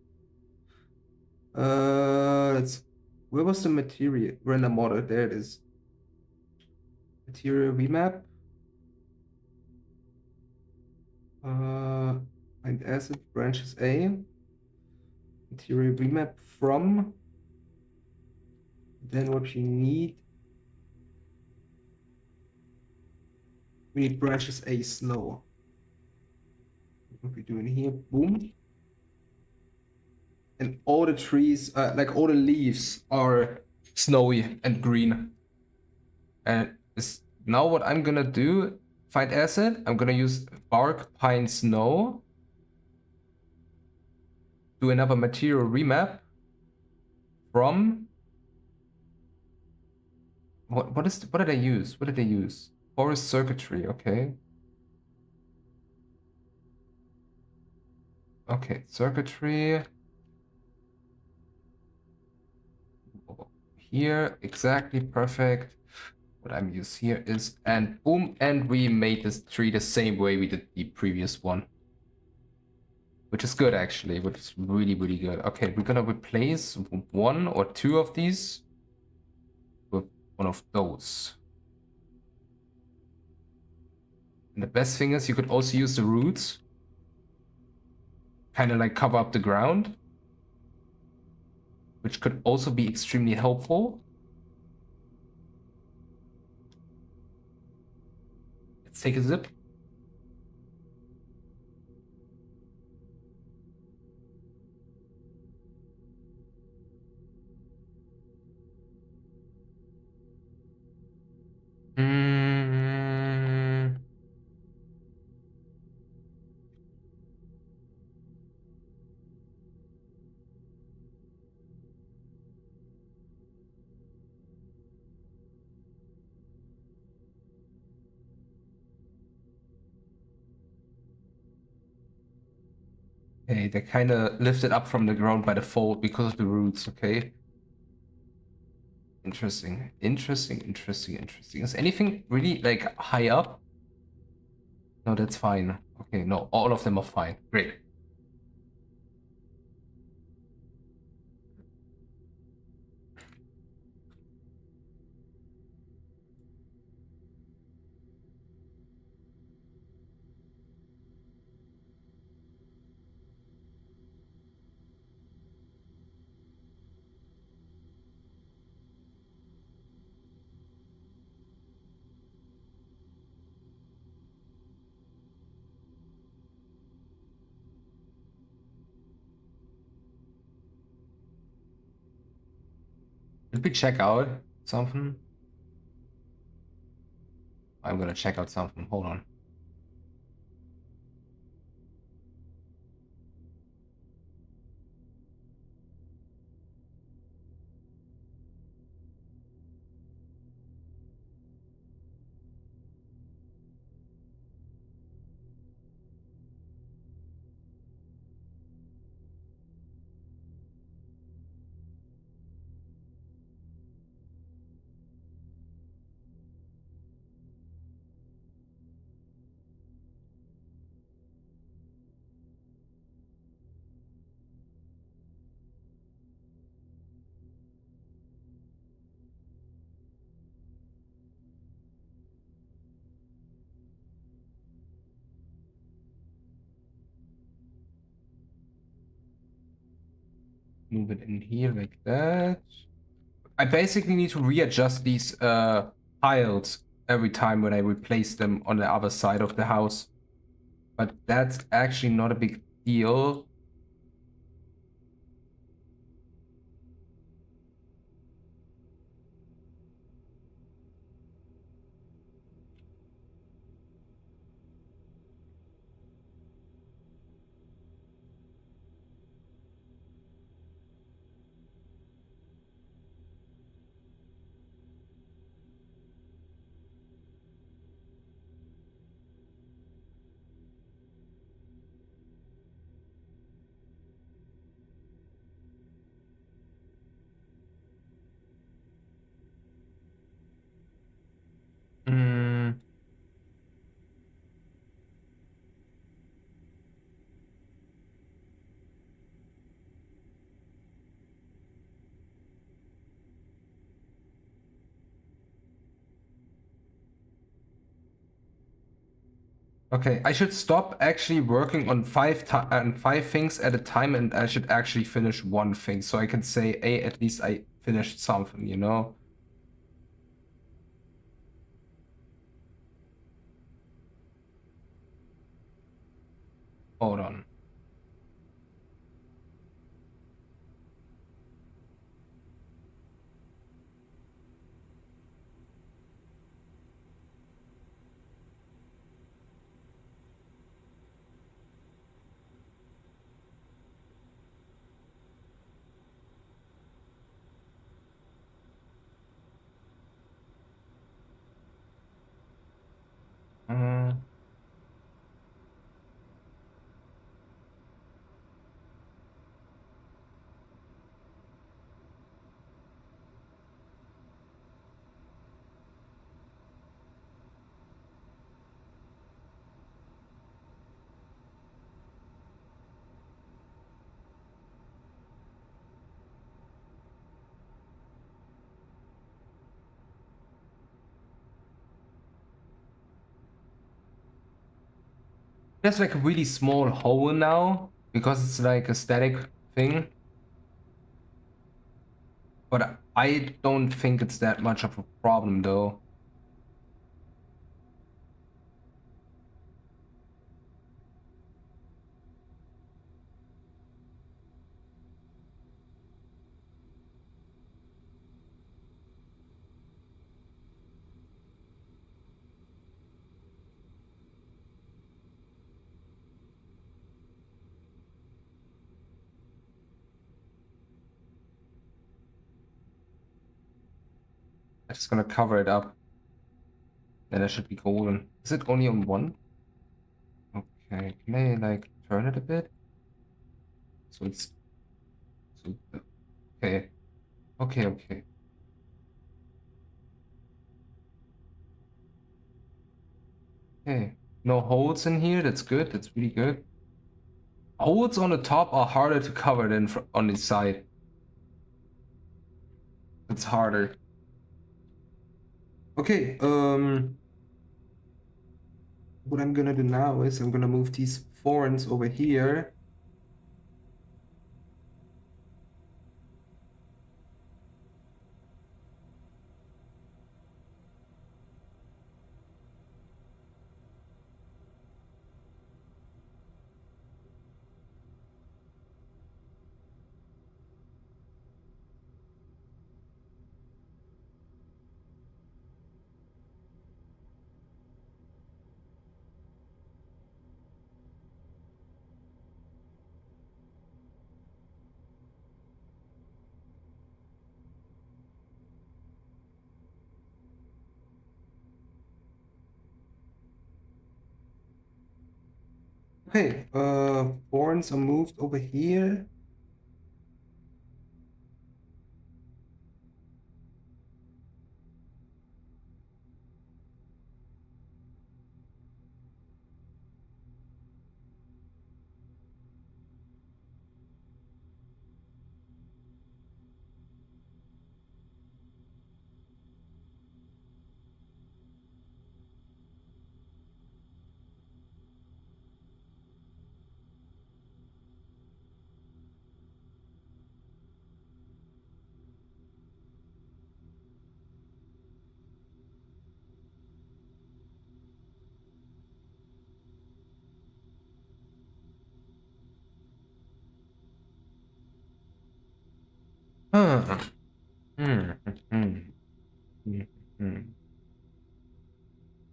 Let's. Where was the material render model? There it is. Material remap. Find asset branches A. Material remap from. Then what you need. We need branches A snow. What we doing here? Boom. And all the trees, like all the leaves, are snowy and green. And this, now what I'm gonna do, find asset, I'm gonna use bark, pine, snow. Do another material remap from what did I use? What did I use? Forest circuitry, okay. Okay, circuitry. Here, exactly perfect. What I'm used here is, and boom, and we made this tree the same way we did the previous one. Which is good actually, which is really, really good. Okay, we're gonna replace one or two of these with one of those. And the best thing is you could also use the roots, kind of like cover up the ground, which could also be extremely helpful. Let's take a zip. Mm. Okay, they kind of lifted up from the ground by default because of the roots, okay? Interesting, interesting, interesting, interesting. Is anything really like high up? No, that's fine. Okay, no, all of them are fine. Great. Did we check out something? I'm gonna check out something. Hold on. Move it in here like that. I basically need to readjust these tiles every time when I replace them on the other side of the house. But that's actually not a big deal. Mm, okay, I should stop actually working on five things at a time, and I should actually finish one thing, so I can say, hey, at least I finished something, you know? Hold on. Mm, There's like a really small hole now because it's like a static thing, but I don't think it's that much of a problem though. I'm just gonna cover it up. Then it should be golden. Is it only on one? Okay, can I like turn it a bit? So it's so okay. Okay, okay. Okay. No holes in here. That's good. That's really good. Holes on the top are harder to cover than on the side. It's harder. Okay, what I'm gonna do now is I'm gonna move these thorns over here. Okay, thorns are moved over here. Huh. Hmm. Hmm. Hmm. Hmm.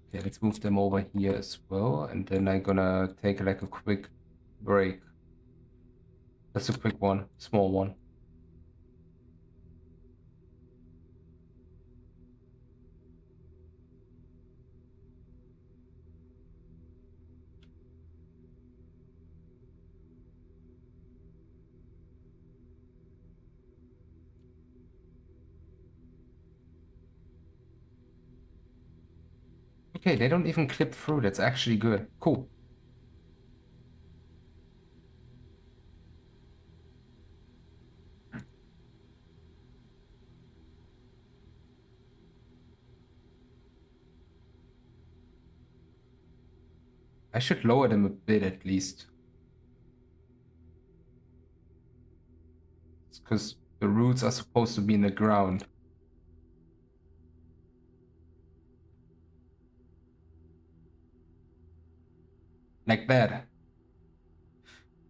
Okay, let's move them over here as well, and then I'm gonna take like a quick break. That's a quick one, small one. Okay, they don't even clip through. That's actually good. Cool. I should lower them a bit at least. It's because the roots are supposed to be in the ground. Like that.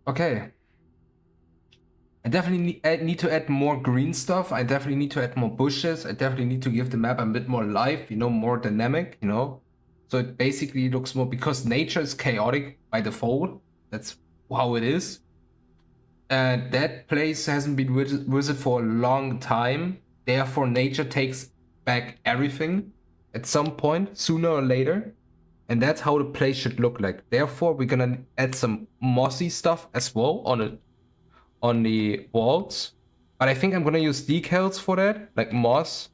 Okay. I definitely need to add more green stuff. I definitely need to add more bushes. I definitely need to give the map a bit more life, more dynamic, So it basically looks more, because nature is chaotic by default. That's how it is. And that place hasn't been visited for a long time. Therefore, nature takes back everything at some point, sooner or later. And that's how the place should look like. Therefore, we're gonna add some mossy stuff as well on the walls. But I think I'm gonna use decals for that, like moss.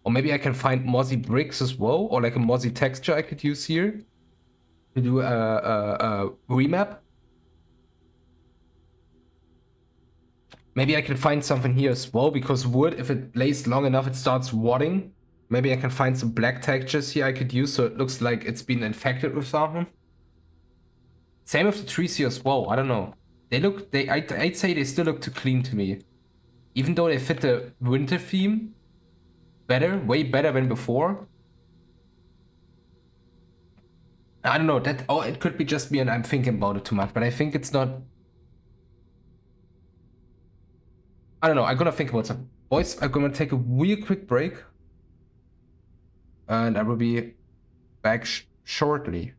Or maybe I can find mossy bricks as well, or like a mossy texture I could use here to do a remap. Maybe I can find something here as well, because wood, if it lays long enough, it starts rotting. Maybe I can find some black textures here I could use so it looks like it's been infected with something. Same with the trees here as well. I don't know. I'd say they still look too clean to me. Even though they fit the winter theme better, way better than before. I don't know, it could be just me and I'm thinking about it too much, but I think it's not. I don't know, I'm gonna think about some. Boys, I'm gonna take a real quick break and I will be back shortly.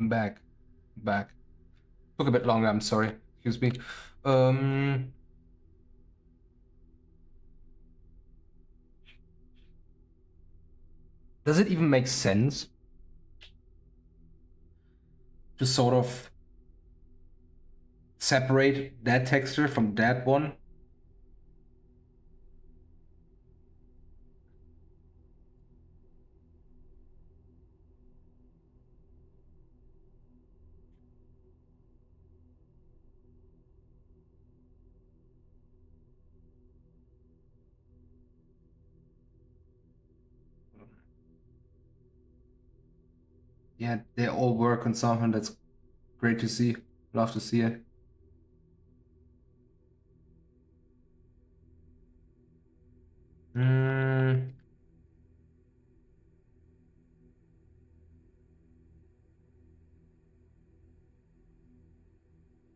Back. Took a bit longer, I'm sorry. Excuse me. Does it even make sense to sort of separate that texture from that one? Yeah, they all work on something. That's great to see. Love to see it.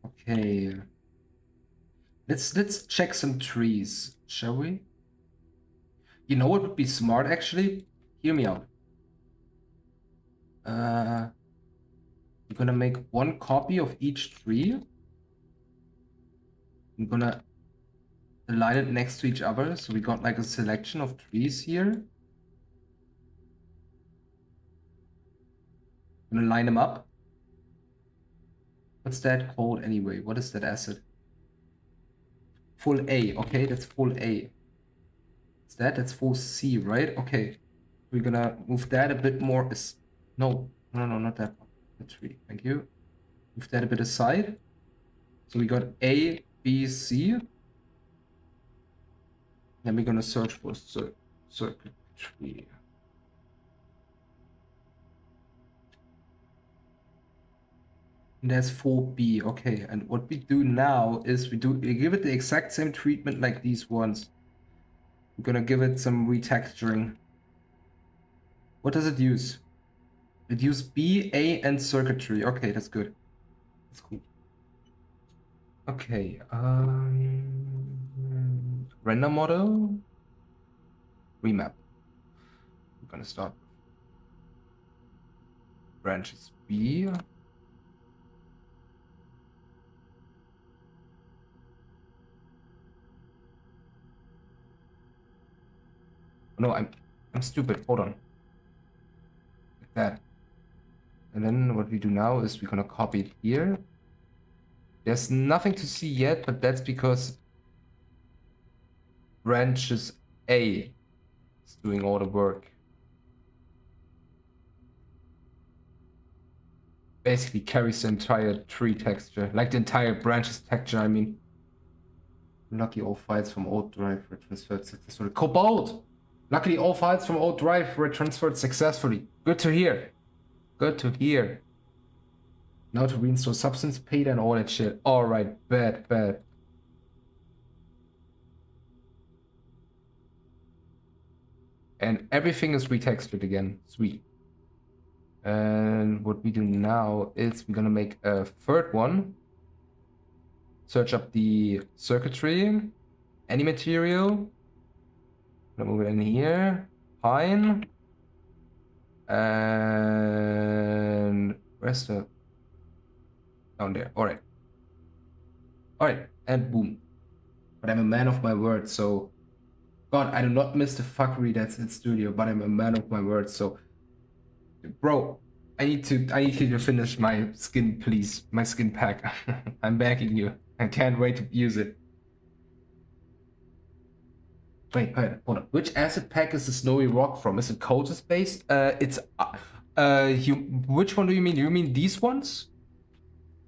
Okay. Let's check some trees, shall we? You know what would be smart actually? Hear me out. We're gonna make one copy of each tree. I'm gonna align it next to each other, so we got like a selection of trees here. I'm gonna line them up. What's that called anyway? What is that asset? Full A. Okay, that's full A. Is that's full C, right? Okay. We're gonna move that a bit more. No, not that one. The tree. Thank you. Move that a bit aside. So we got A, B, C. Then we're gonna search for circuitry. And that's 4B. Okay, and what we do now is we give it the exact same treatment like these ones. We're gonna give it some retexturing. What does it use? It uses B, A, and circuitry. Okay, that's good. That's cool. Okay, render model, remap. We're gonna start with branches B. No, I'm stupid. Hold on. Like that. And then what we do now is we're gonna copy it here. There's nothing to see yet, but that's because branches A is doing all the work. Basically carries the entire tree texture, like the entire branches texture, I mean. Lucky all files from old drive were transferred successfully. Cobalt! Luckily all files from old drive were transferred successfully. Good to hear. Good to hear. Now to reinstall substance, paid and all that shit. Alright, bad. And everything is retextured again. Sweet. And what we do now is we're gonna make a third one. Search up the circuitry, any material. Gonna move it in here. Pine. And where's the down there? Alright, and boom. But I'm a man of my word, so God, I do not miss the fuckery that's in studio, but I'm a man of my word, so bro, I need you to finish my skin, please. My skin pack. I'm begging you. I can't wait to use it. Wait, hold on. Which acid pack is the snowy rock from? Is it Cultus based? It's which one do you mean? Do you mean these ones?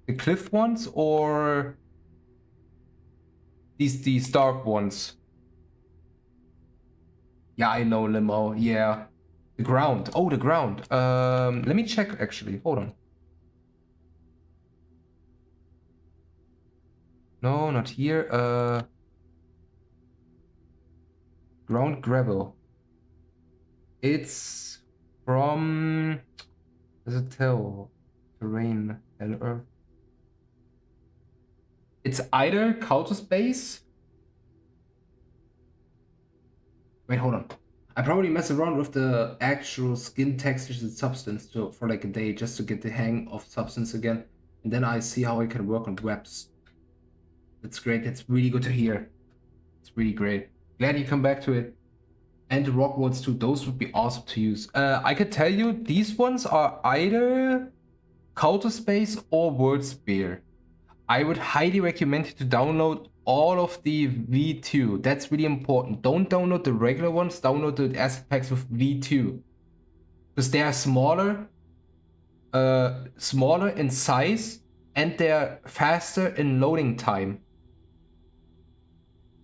The cliff ones or these dark ones? Yeah, I know, Limo. Yeah. The ground. Oh, the ground. Let me check actually. Hold on. No, not here. Ground gravel. It's from, does it tell? Terrain and earth. It's either Cultus base. Wait, hold on. I probably mess around with the actual skin textures and substance for like a day just to get the hang of substance again. And then I see how I can work on webs. That's great. That's really good to hear. It's really great. Glad you come back to it. And the rock ones too. Those would be awesome to use. I could tell you these ones are either Counter Space or WordSpear. I would highly recommend you to download all of the V2. That's really important. Don't download the regular ones. Download the asset packs with V2 because they are smaller in size and they're faster in loading time.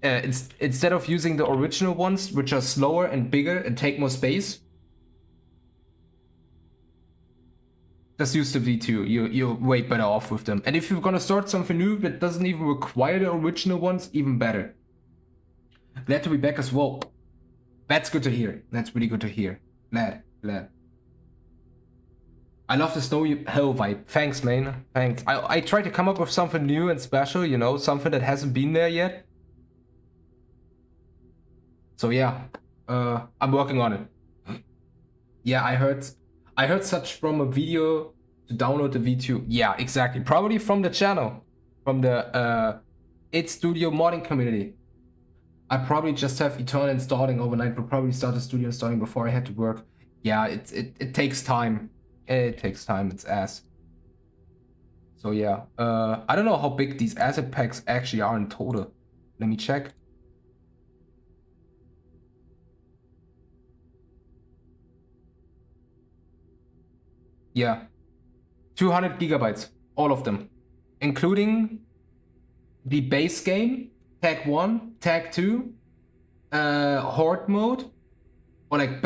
Instead of using the original ones, which are slower and bigger and take more space, just use the V2. You're way better off with them. And if you're gonna start something new that doesn't even require the original ones, even better. Glad to be back as well. That's good to hear. That's really good to hear. Glad. I love the snowy hell vibe. Thanks, man. Thanks. I try to come up with something new and special, you know, something that hasn't been there yet. So yeah, I'm working on it. Yeah, I heard such from a video to download the V2. Yeah, exactly. Probably from the channel, from the idStudio modding community. I probably just have Eternal installing overnight, but probably start the studio installing before I head to work. Yeah, it takes time. It takes time. It's ass. So yeah, I don't know how big these asset packs actually are in total. Let me check. Yeah, 200 gigabytes, all of them, including the base game, Tag 1, Tag 2, Horde mode, or like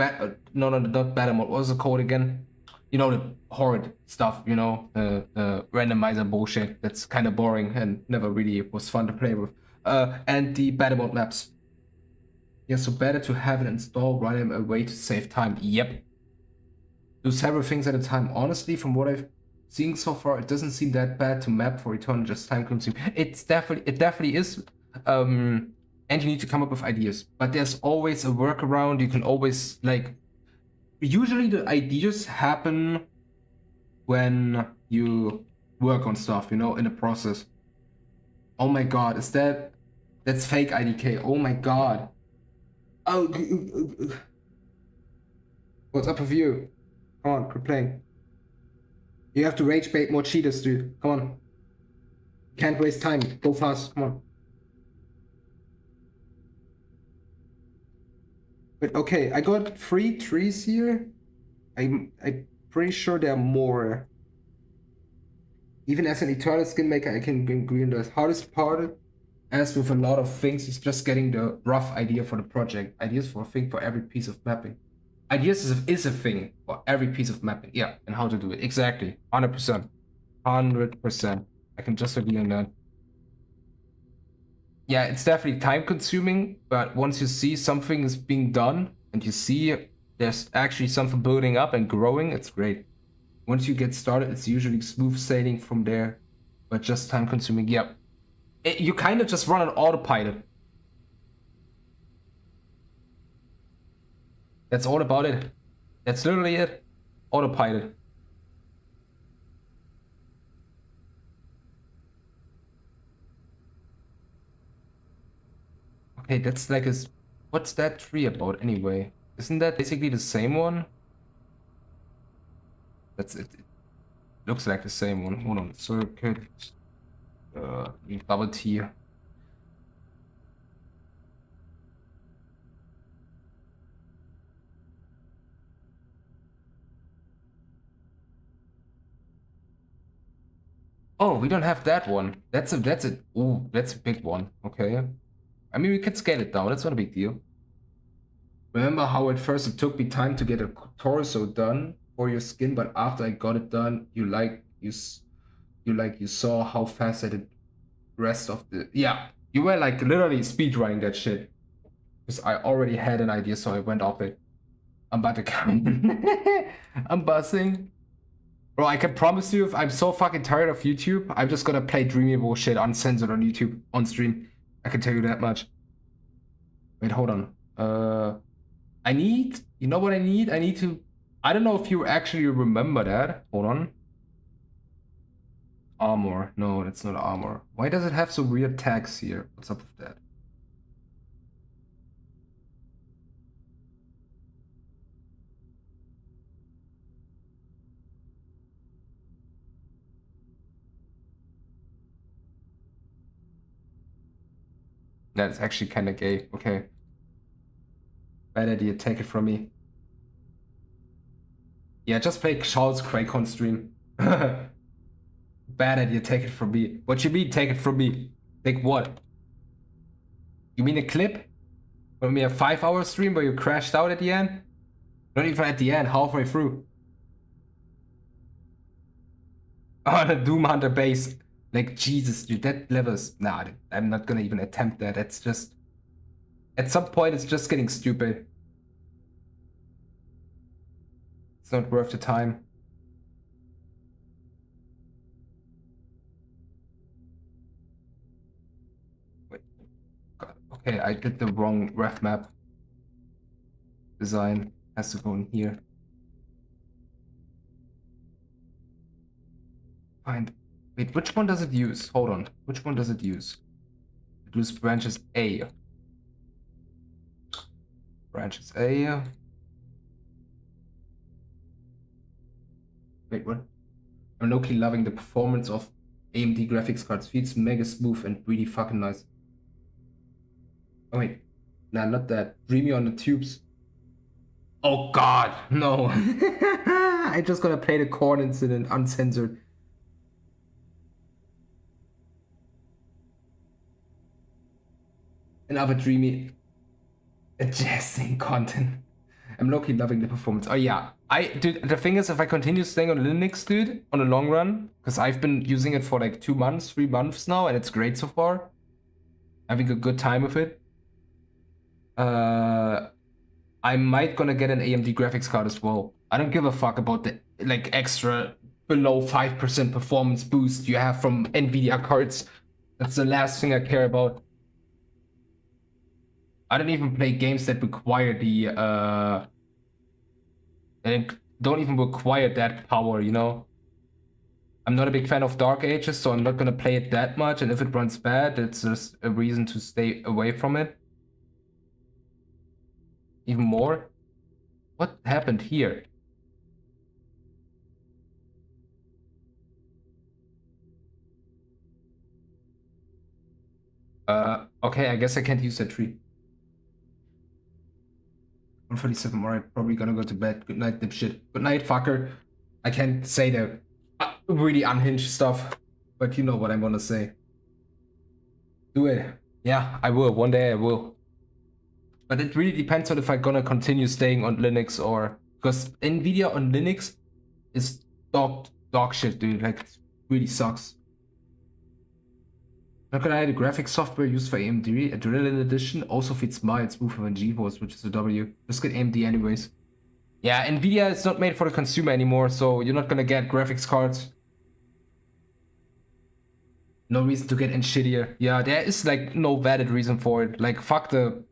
no, not battle mode. What was it called again? You know, the Horde stuff. You know, randomizer bullshit. That's kind of boring and never really was fun to play with. And the battle mode maps. Yeah, so better to have it installed rather than a way to save time. Yep. Do several things at a time. Honestly, from what I've seen so far, it doesn't seem that bad to map for Eternal, just time consuming. It definitely is. And you need to come up with ideas. But there's always a workaround. You can always like. Usually the ideas happen when you work on stuff, you know, in the process. Oh my god, that's fake IDK. Oh my god. Oh, what's up with you? Come on, quit playing. You have to rage bait more cheaters, dude. Come on. Can't waste time. Go fast. Come on. But okay, I got 3 trees here. I'm pretty sure there are more. Even as an Eternal skin maker, I can bring green. The hardest part, as with a lot of things, is just getting the rough idea for the project. Ideas for a thing for every piece of mapping. Ideas is a thing for every piece of mapping. Yeah, and how to do it. Exactly. 100%. 100%. I can just agree on that. Yeah, it's definitely time consuming, but once you see something is being done and you see there's actually something building up and growing, it's great. Once you get started, it's usually smooth sailing from there, but just time consuming. Yep. You kind of just run on autopilot. That's all about it. That's literally it. Autopilot. Okay, that's like what's that tree about anyway? Isn't that basically the same one? That's it. It looks like the same one. Hold on. Circuit. Bubble tea. Oh, we don't have that one. That's a oh, that's a big one. Okay. I mean, we can scale it down. That's not a big deal. Remember how at first it took me time to get a torso done for your skin, but after I got it done, you saw how fast I did rest of the you were like literally speedrunning that shit. Because I already had an idea, so I went off it. I'm about to come. I'm buzzing. Bro, I can promise you, if I'm so fucking tired of YouTube, I'm just gonna play dreamy bullshit uncensored on YouTube on stream. I can tell you that much. Wait, hold on. I need, you know what I need? I need to, I don't know if you actually remember that. Hold on. Armor. No, that's not armor. Why does it have some weird tags here? What's up with that? That's actually kind of gay. Okay. Bad idea. Take it from me. Yeah, just play Charles Craycon stream. Bad idea. Take it from me. What you mean, take it from me? Take what? You mean a clip? When we have 5-hour stream where you crashed out at the end? Not even at the end, halfway through. Oh, the Doom Hunter base. Like, Jesus, dude, that level is... Nah, I'm not gonna even attempt that. It's just... At some point, it's just getting stupid. It's not worth the time. Wait. God. Okay, I did the wrong ref map. Design has to go in here. Find... Wait, which one does it use? Hold on. Which one does it use? It uses branches A. Branches A. Wait, what? I'm low-key loving the performance of AMD graphics cards. Feels mega smooth and really fucking nice. Oh wait. Nah, not that. Dreamy on the tubes. Oh god, no. I just gonna play the corn incident uncensored. Another dreamy adjacent content. I'm low-key loving the performance. Oh yeah. Dude, the thing is, if I continue staying on Linux, dude, on the long run, because I've been using it for like 2 months, 3 months now, and it's great so far. Having a good time with it. I might gonna get an AMD graphics card as well. I don't give a fuck about the like extra below 5% performance boost you have from Nvidia cards. That's the last thing I care about. I don't even play games that require the and don't even require that power, you know? I'm not a big fan of Dark Ages, so I'm not gonna play it that much, and if it runs bad, it's just a reason to stay away from it. Even more? What happened here? Okay, I guess I can't use that tree. 147, alright, probably gonna go to bed. Good night, dipshit. Good night, fucker. I can't say the really unhinged stuff, but you know what I want to say. Do it. Yeah, I will. One day I will. But it really depends on if I'm gonna continue staying on Linux or... Because Nvidia on Linux is dog shit, dude. Like, it really sucks. Not gonna lie, the graphics software used for AMD, Adrenaline Edition, also fits mild smoother than GeForce, which is a W. Just get AMD anyways. Yeah, Nvidia is not made for the consumer anymore, so you're not gonna get graphics cards. No reason to get in shittier. Yeah, there is like no valid reason for it. Like, fuck the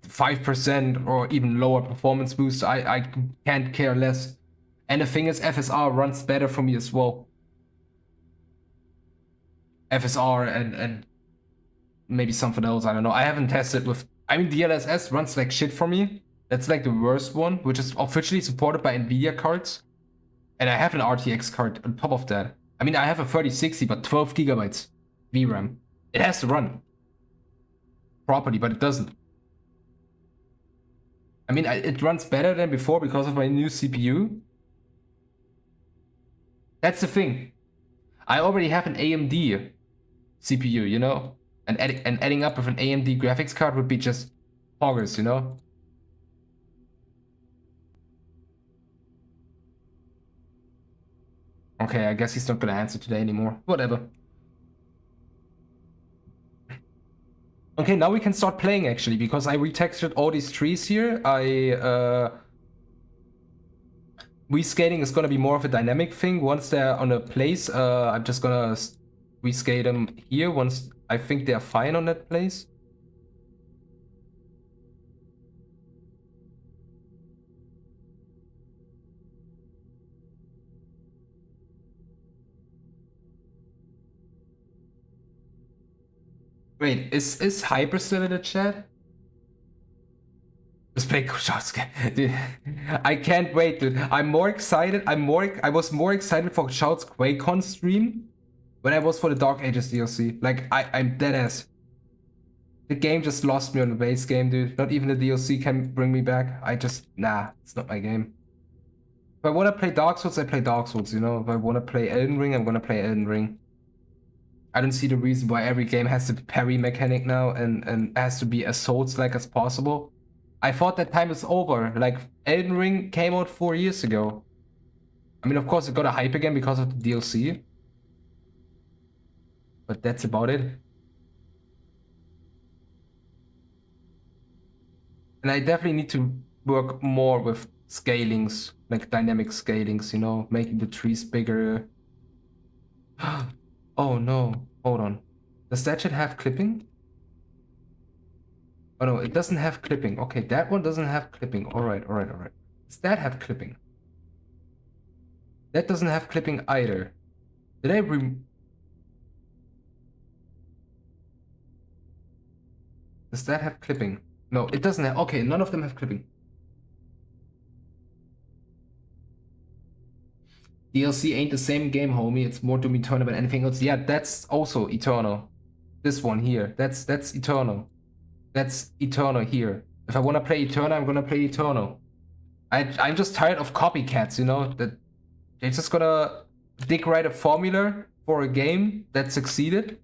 5% or even lower performance boost. I can't care less. And the thing is, FSR runs better for me as well. FSR and maybe something else, I don't know. I haven't tested with... I mean, DLSS runs like shit for me. That's like the worst one, which is officially supported by Nvidia cards. And I have an RTX card on top of that. I mean, I have a 3060, but 12 gigabytes VRAM. It has to run properly, but it doesn't. I mean, it runs better than before because of my new CPU. That's the thing. I already have an AMD CPU, you know? And adding up with an AMD graphics card would be just poggers, you know? Okay, I guess he's not gonna answer today anymore. Whatever. Okay, now we can start playing actually, because I retextured all these trees here. Rescaling is gonna be more of a dynamic thing. Once they're on a place, I'm just gonna rescale them here once I think they're fine on that place. Wait, is Hyper still in the chat? Let's play Kucharski. Dude, I can't wait, dude. I'm more excited. I was more excited for Shout's QuakeCon stream when I was for the Dark Ages DLC. Like, I'm dead ass. The game just lost me on the base game, dude. Not even the DLC can bring me back. Nah, it's not my game. If I want to play Dark Souls, I play Dark Souls, you know? If I want to play Elden Ring, I'm gonna play Elden Ring. I don't see the reason why every game has the parry mechanic now and has to be as Souls-like as possible. I thought that time is over. Like, Elden Ring came out 4 years ago. I mean, of course, it got a hype again because of the DLC. But that's about it. And I definitely need to work more with scalings, like dynamic scalings, you know, making the trees bigger. Oh no, hold on. Does that shit have clipping? Oh no, it doesn't have clipping. Okay, that one doesn't have clipping. Alright. Does that have clipping? That doesn't have clipping either. Did I Does that have clipping? No, it doesn't have. Okay, none of them have clipping. DLC ain't the same game, homie. It's more Doom Eternal than anything else. Yeah, that's also Eternal. This one here. That's Eternal. That's Eternal here. If I wanna play Eternal, I'm gonna play Eternal. I'm just tired of copycats, you know, that they're just gonna dig right a formula for a game that succeeded.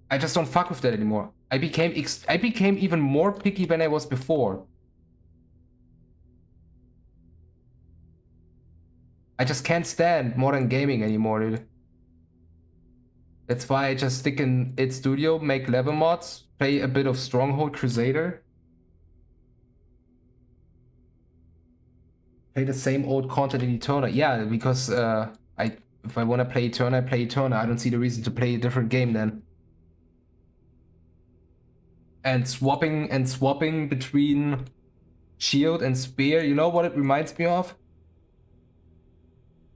I just don't fuck with that anymore. I became even more picky than I was before. I just can't stand modern gaming anymore, dude. That's why I just stick in idStudio, make level mods, play a bit of Stronghold Crusader. Play the same old content in Eternal. Yeah, because if I want to play Eternal, I play Eternal. I don't see the reason to play a different game then. And swapping between shield and spear, you know what it reminds me of?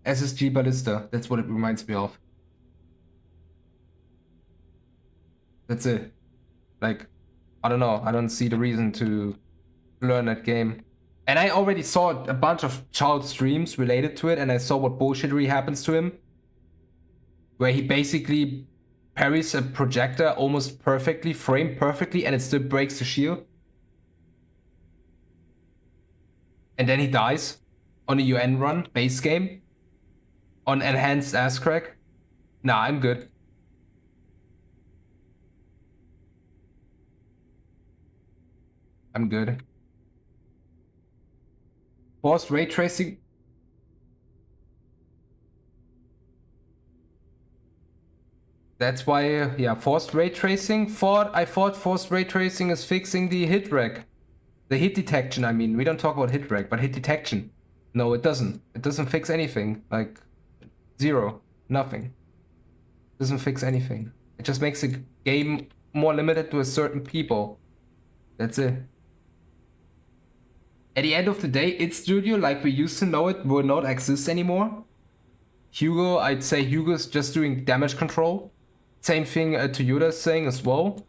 SSG Ballista. That's what it reminds me of. That's it. Like, I don't know. I don't see the reason to learn that game. And I already saw a bunch of child streams related to it, and I saw what bullshittery happens to him. Where he basically parries a projector almost perfectly, framed perfectly, and it still breaks the shield. And then he dies on a UN run, base game, on enhanced ass crack. Nah, I'm good. I'm good. Forced ray tracing. That's why, yeah, forced ray tracing. I thought forced ray tracing is fixing the hit reg. The hit detection, I mean. We don't talk about hit reg, but hit detection. No, it doesn't. It doesn't fix anything. Like, zero. Nothing. Doesn't fix anything. It just makes the game more limited to a certain people. That's it. At the end of the day, idStudio, like we used to know it, will not exist anymore. Hugo, I'd say Hugo's just doing damage control. Same thing Toyota's saying as well.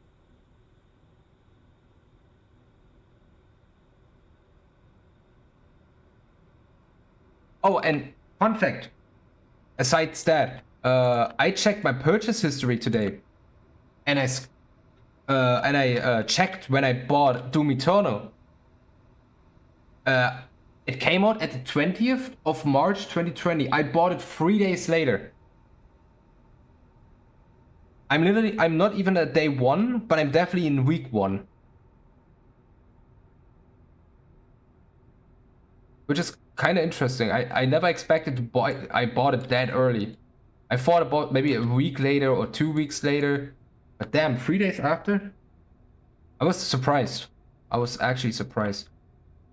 Oh, and fun fact. Aside that, I checked my purchase history today, and I checked when I bought Doom Eternal. It came out at the 20th of March 2020. I bought it 3 days later. I'm not even at day 1, but I'm definitely in week 1. Which is kind of interesting. I never expected to buy. I bought it that early. I thought about maybe a week later or 2 weeks later. But damn, 3 days after? I was surprised. I was actually surprised.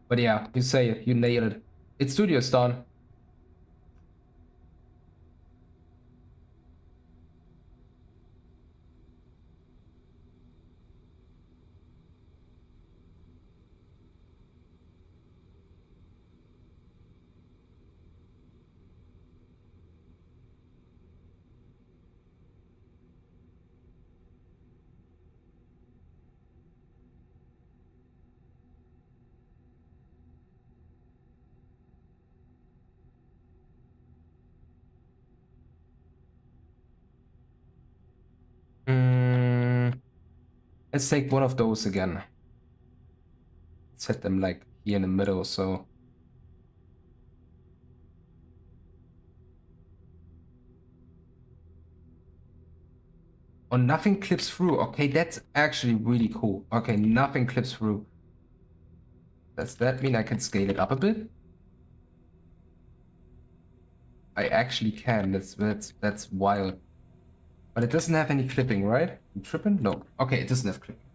But yeah, you say it. You nailed it. idStudio's done. Let's take one of those again. Set them like here in the middle, so. Oh, nothing clips through. Okay, that's actually really cool. Okay, nothing clips through. Does that mean I can scale it up a bit? I actually can. That's wild. But it doesn't have any clipping, right? I'm tripping? No. Okay, it doesn't have clipping.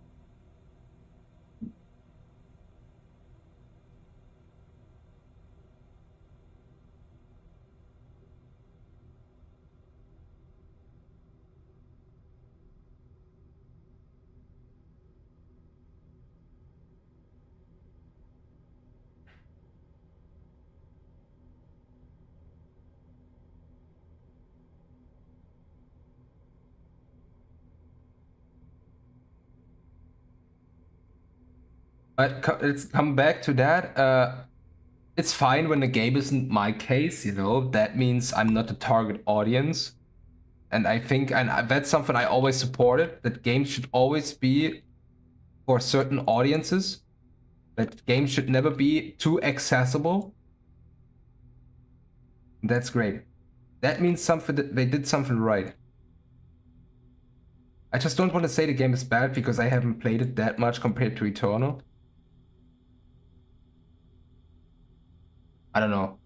But let's come back to that. It's fine when the game isn't my case, you know. That means I'm not the target audience. And I think, and that's something I always supported, that games should always be for certain audiences. That games should never be too accessible. That's great. That means something that they did something right. I just don't want to say the game is bad because I haven't played it that much compared to Eternal. I don't know.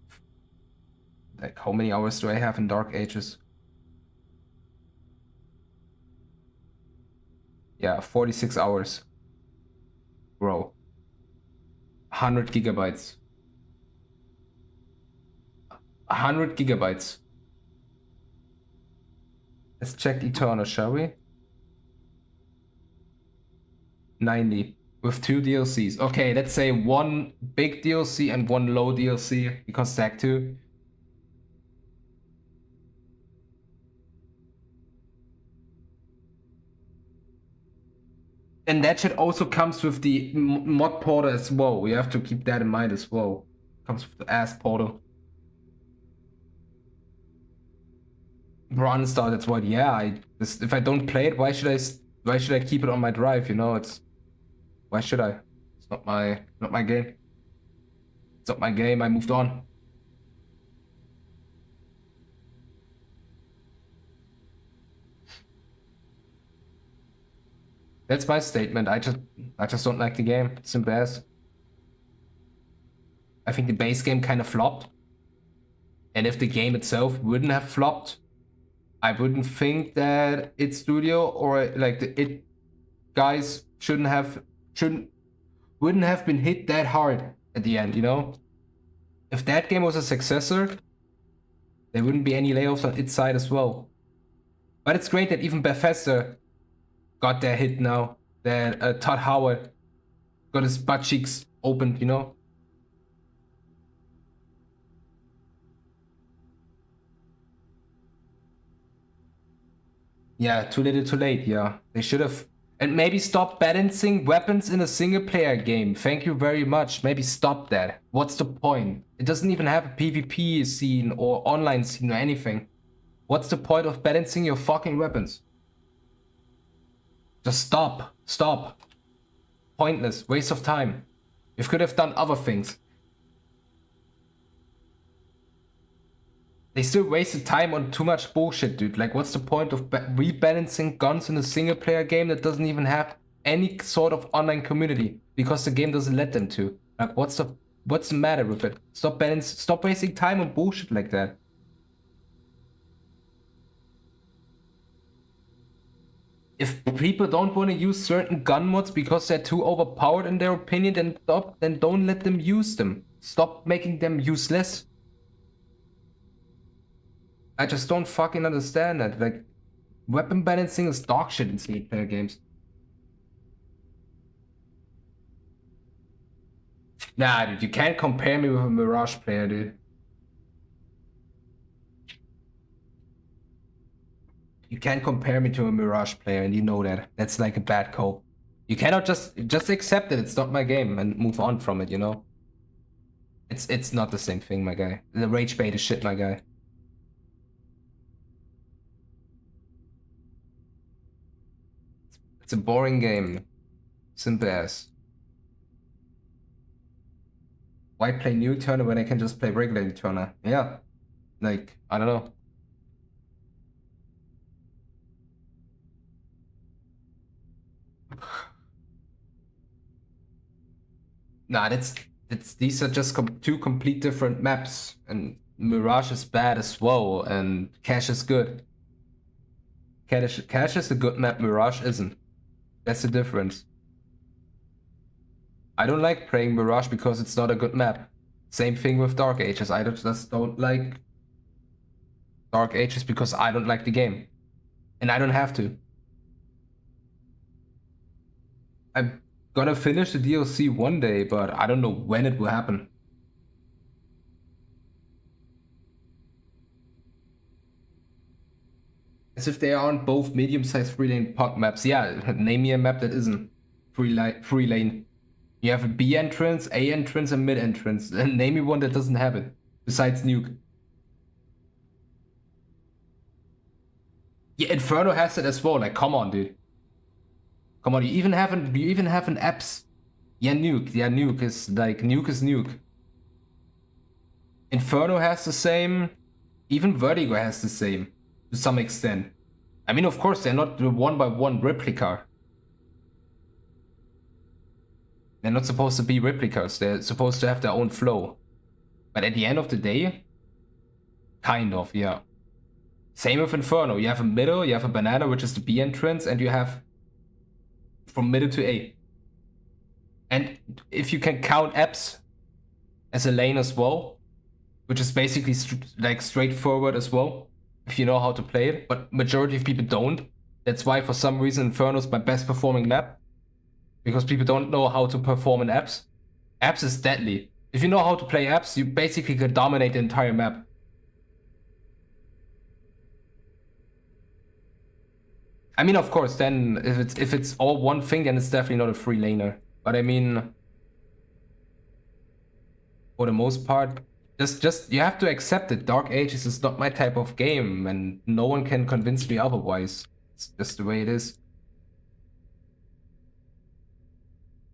Like, how many hours do I have in Dark Ages? Yeah, 46 hours. Bro. 100 gigabytes. 100 gigabytes. Let's check Eternal, shall we? 90 with 2 DLCs. Okay, let's say one big DLC and one low DLC because Stack 2. And that shit also comes with the mod portal as well. We have to keep that in mind as well. Comes with the ass portal. Run star, that's what. Yeah, if I don't play it, why should I keep it on my drive? You know, why should I? It's not my game. It's not my game. I moved on. That's my statement. I just don't like the game. Simple as. I think the base game kind of flopped. And if the game itself wouldn't have flopped, I wouldn't think that idStudio or like the it guys wouldn't have been hit that hard at the end, you know? If that game was a successor, there wouldn't be any layoffs on its side as well. But it's great that even Bethesda got their hit now. That Todd Howard got his butt cheeks opened, you know? Yeah, too little too late, yeah. They should have. And maybe stop balancing weapons in a single player game. Thank you very much. Maybe stop that. What's the point? It doesn't even have a PvP scene or online scene or anything. What's the point of balancing your fucking weapons? Just stop. Stop. Pointless. Waste of time. You could have done other things. They still wasted time on too much bullshit, dude. Like, what's the point of rebalancing guns in a single player game that doesn't even have any sort of online community because the game doesn't let them to? Like, what's the matter with it? Stop wasting time on bullshit like that. If people don't want to use certain gun mods because they're too overpowered in their opinion, then don't let them use them. Stop making them useless. I just don't fucking understand that. Like, weapon balancing is dog shit in single player games. Nah, dude, you can't compare me with a Mirage player, dude. You can't compare me to a Mirage player, and you know that. That's like a bad call. You cannot just accept it. It's not my game and move on from it, you know? It's not the same thing, my guy. The rage bait is shit, my guy. It's a boring game. Simple as. Why play new Turner when I can just play regular Turner? Yeah. Like, I don't know. Nah, these are just two complete different maps, and Mirage is bad as well, and Cache is good. Cache is a good map, Mirage isn't. That's the difference. I don't like playing Mirage because it's not a good map. Same thing with Dark Ages. I just don't like Dark Ages because I don't like the game. And I don't have to. I'm gonna finish the DLC one day, but I don't know when it will happen. As if they aren't both medium-sized three-lane puck maps. Yeah, name me a map that isn't three lane. You have a B entrance, A entrance, and mid entrance. And name me one that doesn't have it, besides Nuke. Yeah, Inferno has it as well. Like, come on, dude. Come on, you even have an apps. Yeah, Nuke. Yeah, Nuke is Nuke. Inferno has the same. Even Vertigo has the same to some extent. I mean, of course, they're not the one-by-one replica. They're not supposed to be replicas. They're supposed to have their own flow. But at the end of the day, kind of, yeah. Same with Inferno. You have a middle, you have a banana, which is the B entrance, and you have from middle to A. And if you can count apps as a lane as well, which is basically like straightforward as well, if you know how to play it, but majority of people don't. That's why for some reason Inferno is my best performing map. Because people don't know how to perform in apps. Apps is deadly. If you know how to play apps, you basically can dominate the entire map. I mean, of course, then if it's all one thing, then it's definitely not a free laner. But I mean, for the most part, just you have to accept it. Dark Ages is not my type of game, and no one can convince me otherwise. It's just the way it is.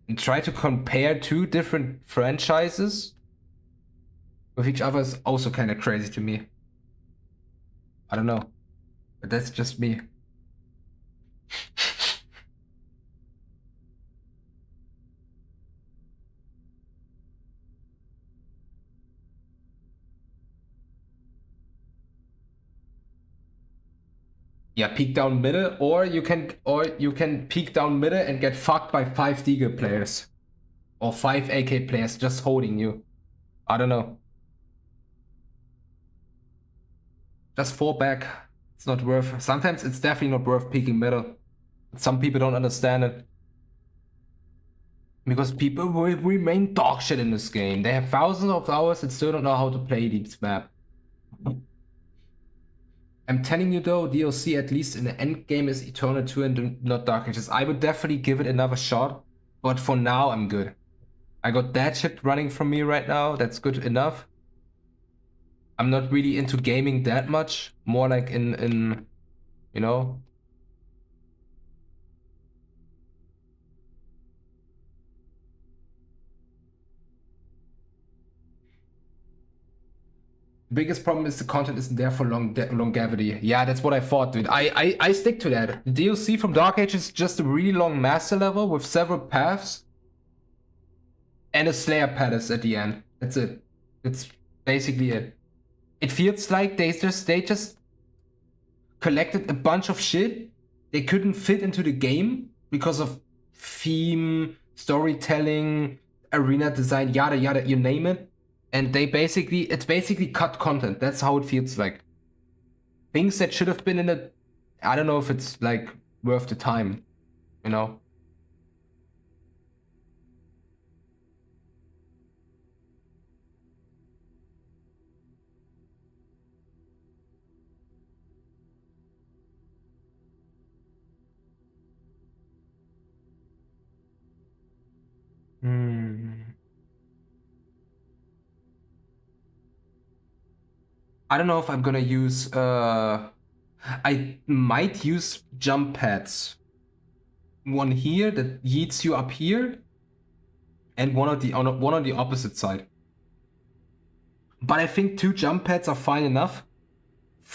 And try to compare two different franchises with each other is also kind of crazy to me. I don't know, but that's just me. Yeah, peek down middle, or you can peek down middle and get fucked by 5 Deagle players. Or 5 AK players just holding you. I don't know. Just fall back. It's not worth. Sometimes it's definitely not worth peeking middle. Some people don't understand it. Because people will remain dog shit in this game. They have thousands of hours and still don't know how to play this map. I'm telling you though, DLC at least in the end game is Eternal 2 and not Dark Ages. I would definitely give it another shot, but for now I'm good. I got that shit running from me right now. That's good enough. I'm not really into gaming that much. More like in you know. The biggest problem is the content isn't there for longevity. Yeah, that's what I thought, dude. I stick to that. The DLC from Dark Age is just a really long master level with several paths and a Slayer palace at the end. That's it. It's basically it. It feels like they just collected a bunch of shit they couldn't fit into the game because of theme, storytelling, arena design, yada yada, you name it. And it's basically cut content. That's how it feels like. Things that should have been in it, I don't know if it's like worth the time, you know? I don't know if I'm gonna use I might use jump pads. one here that yeets you up here, and one on the opposite side. But I think 2 jump pads are fine enough.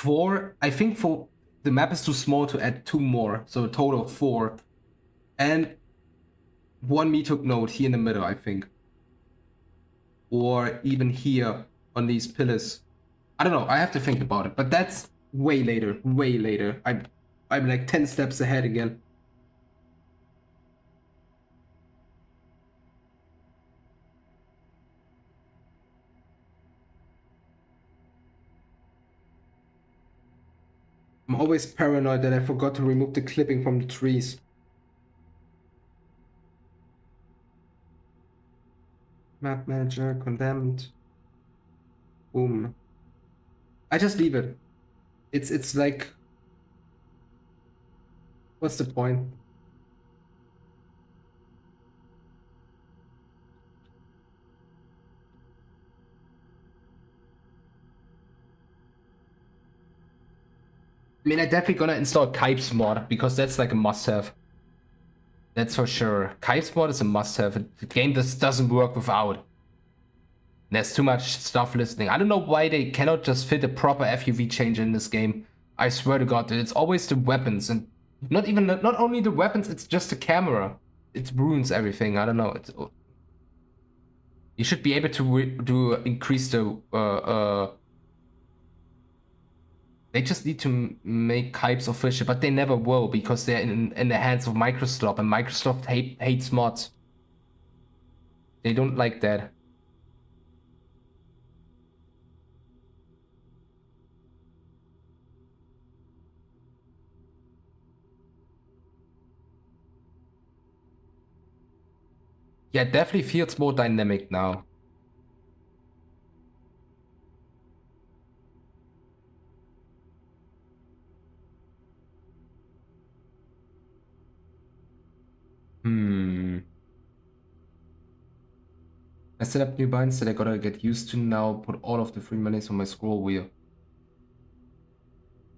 I think for the map is too small to add 2 more, so a total of 4. And 1 meat-hook node here in the middle, I think. Or even here on these pillars. I don't know, I have to think about it, but that's way later, way later. I'm like 10 steps ahead again. I'm always paranoid that I forgot to remove the clipping from the trees. Map manager, condemned. Boom. I just leave it. It's like, what's the point? I mean, I'm definitely gonna install Kipes mod because that's like a must-have. That's for sure. Kipes mod is a must-have. The game just doesn't work without. There's too much stuff listening. I don't know why they cannot just fit a proper FUV change in this game. I swear to God, it's always the weapons, and not only the weapons. It's just the camera. It ruins everything. I don't know. You should be able to increase the. They just need to make Kipes official, but they never will because they're in the hands of Microsoft, and Microsoft hates mods. They don't like that. Yeah, it definitely feels more dynamic now. I set up new binds that I gotta get used to now. Put all of the free monies on my scroll wheel.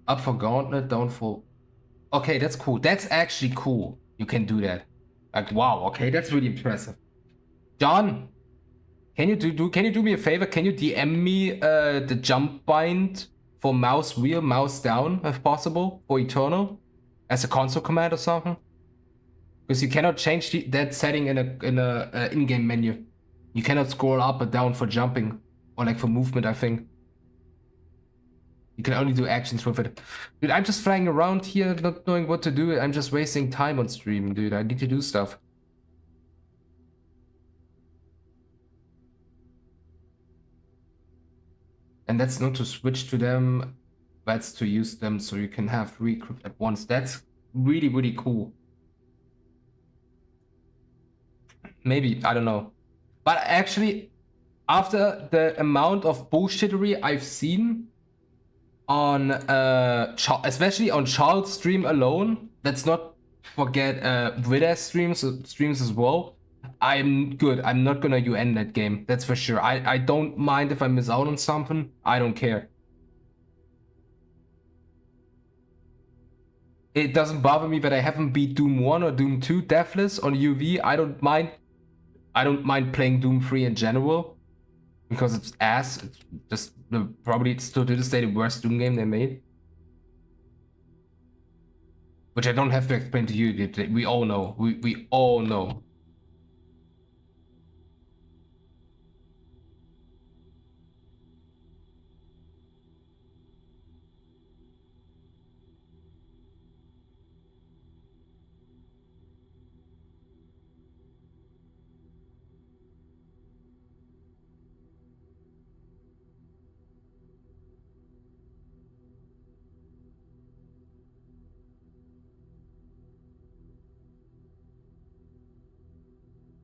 Up for Gauntlet, down for... Okay, that's cool. That's actually cool. You can do that. Like, wow, okay, that's really impressive. John, can you do me a favor? Can you DM me the jump bind for mouse wheel, mouse down, if possible, for Eternal? As a console command or something? Because you cannot change that setting in a in-game menu. You cannot scroll up or down for jumping, or like for movement, I think. You can only do actions with it. Dude, I'm just flying around here, not knowing what to do. I'm just wasting time on stream, dude. I need to do stuff. And that's not to switch to them, that's to use them so you can have 3 crypt at once. That's really, really cool. Maybe, I don't know. But actually, after the amount of bullshittery I've seen on especially on Charles' stream alone, let's not forget Vida's streams as well. I'm good. I'm not gonna UN that game, that's for sure. I don't mind if I miss out on something. I don't care. It doesn't bother me that I haven't beat Doom 1 or Doom 2 deathless on UV. I don't mind playing Doom 3 in general because it's ass. It's just probably still to this day the worst Doom game they made. Which I don't have to explain to you. We all know. We all know.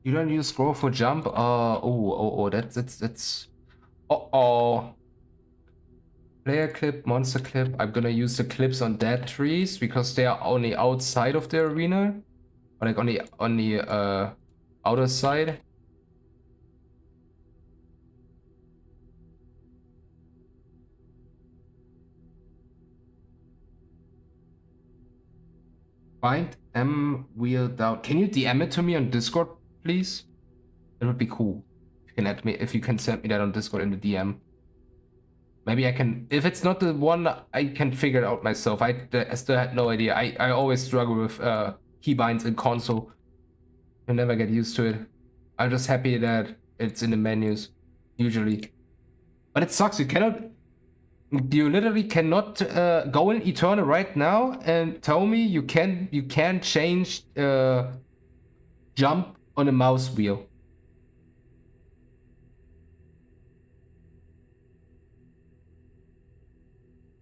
You don't use scroll for jump? That's. Oh. Player clip, monster clip. I'm gonna use the clips on dead trees because they are only outside of the arena, or like on the outer side. Find M wheel down. Can you DM it to me on Discord, please? That would be cool. If you can add me, if you can send me that on Discord in the DM. Maybe I can. If it's not the one, I can figure it out myself. I still had no idea. I always struggle with keybinds in console. I never get used to it. I'm just happy that it's in the menus usually. But it sucks. You literally cannot go in Eternal right now and tell me you can't change jump on a mouse wheel.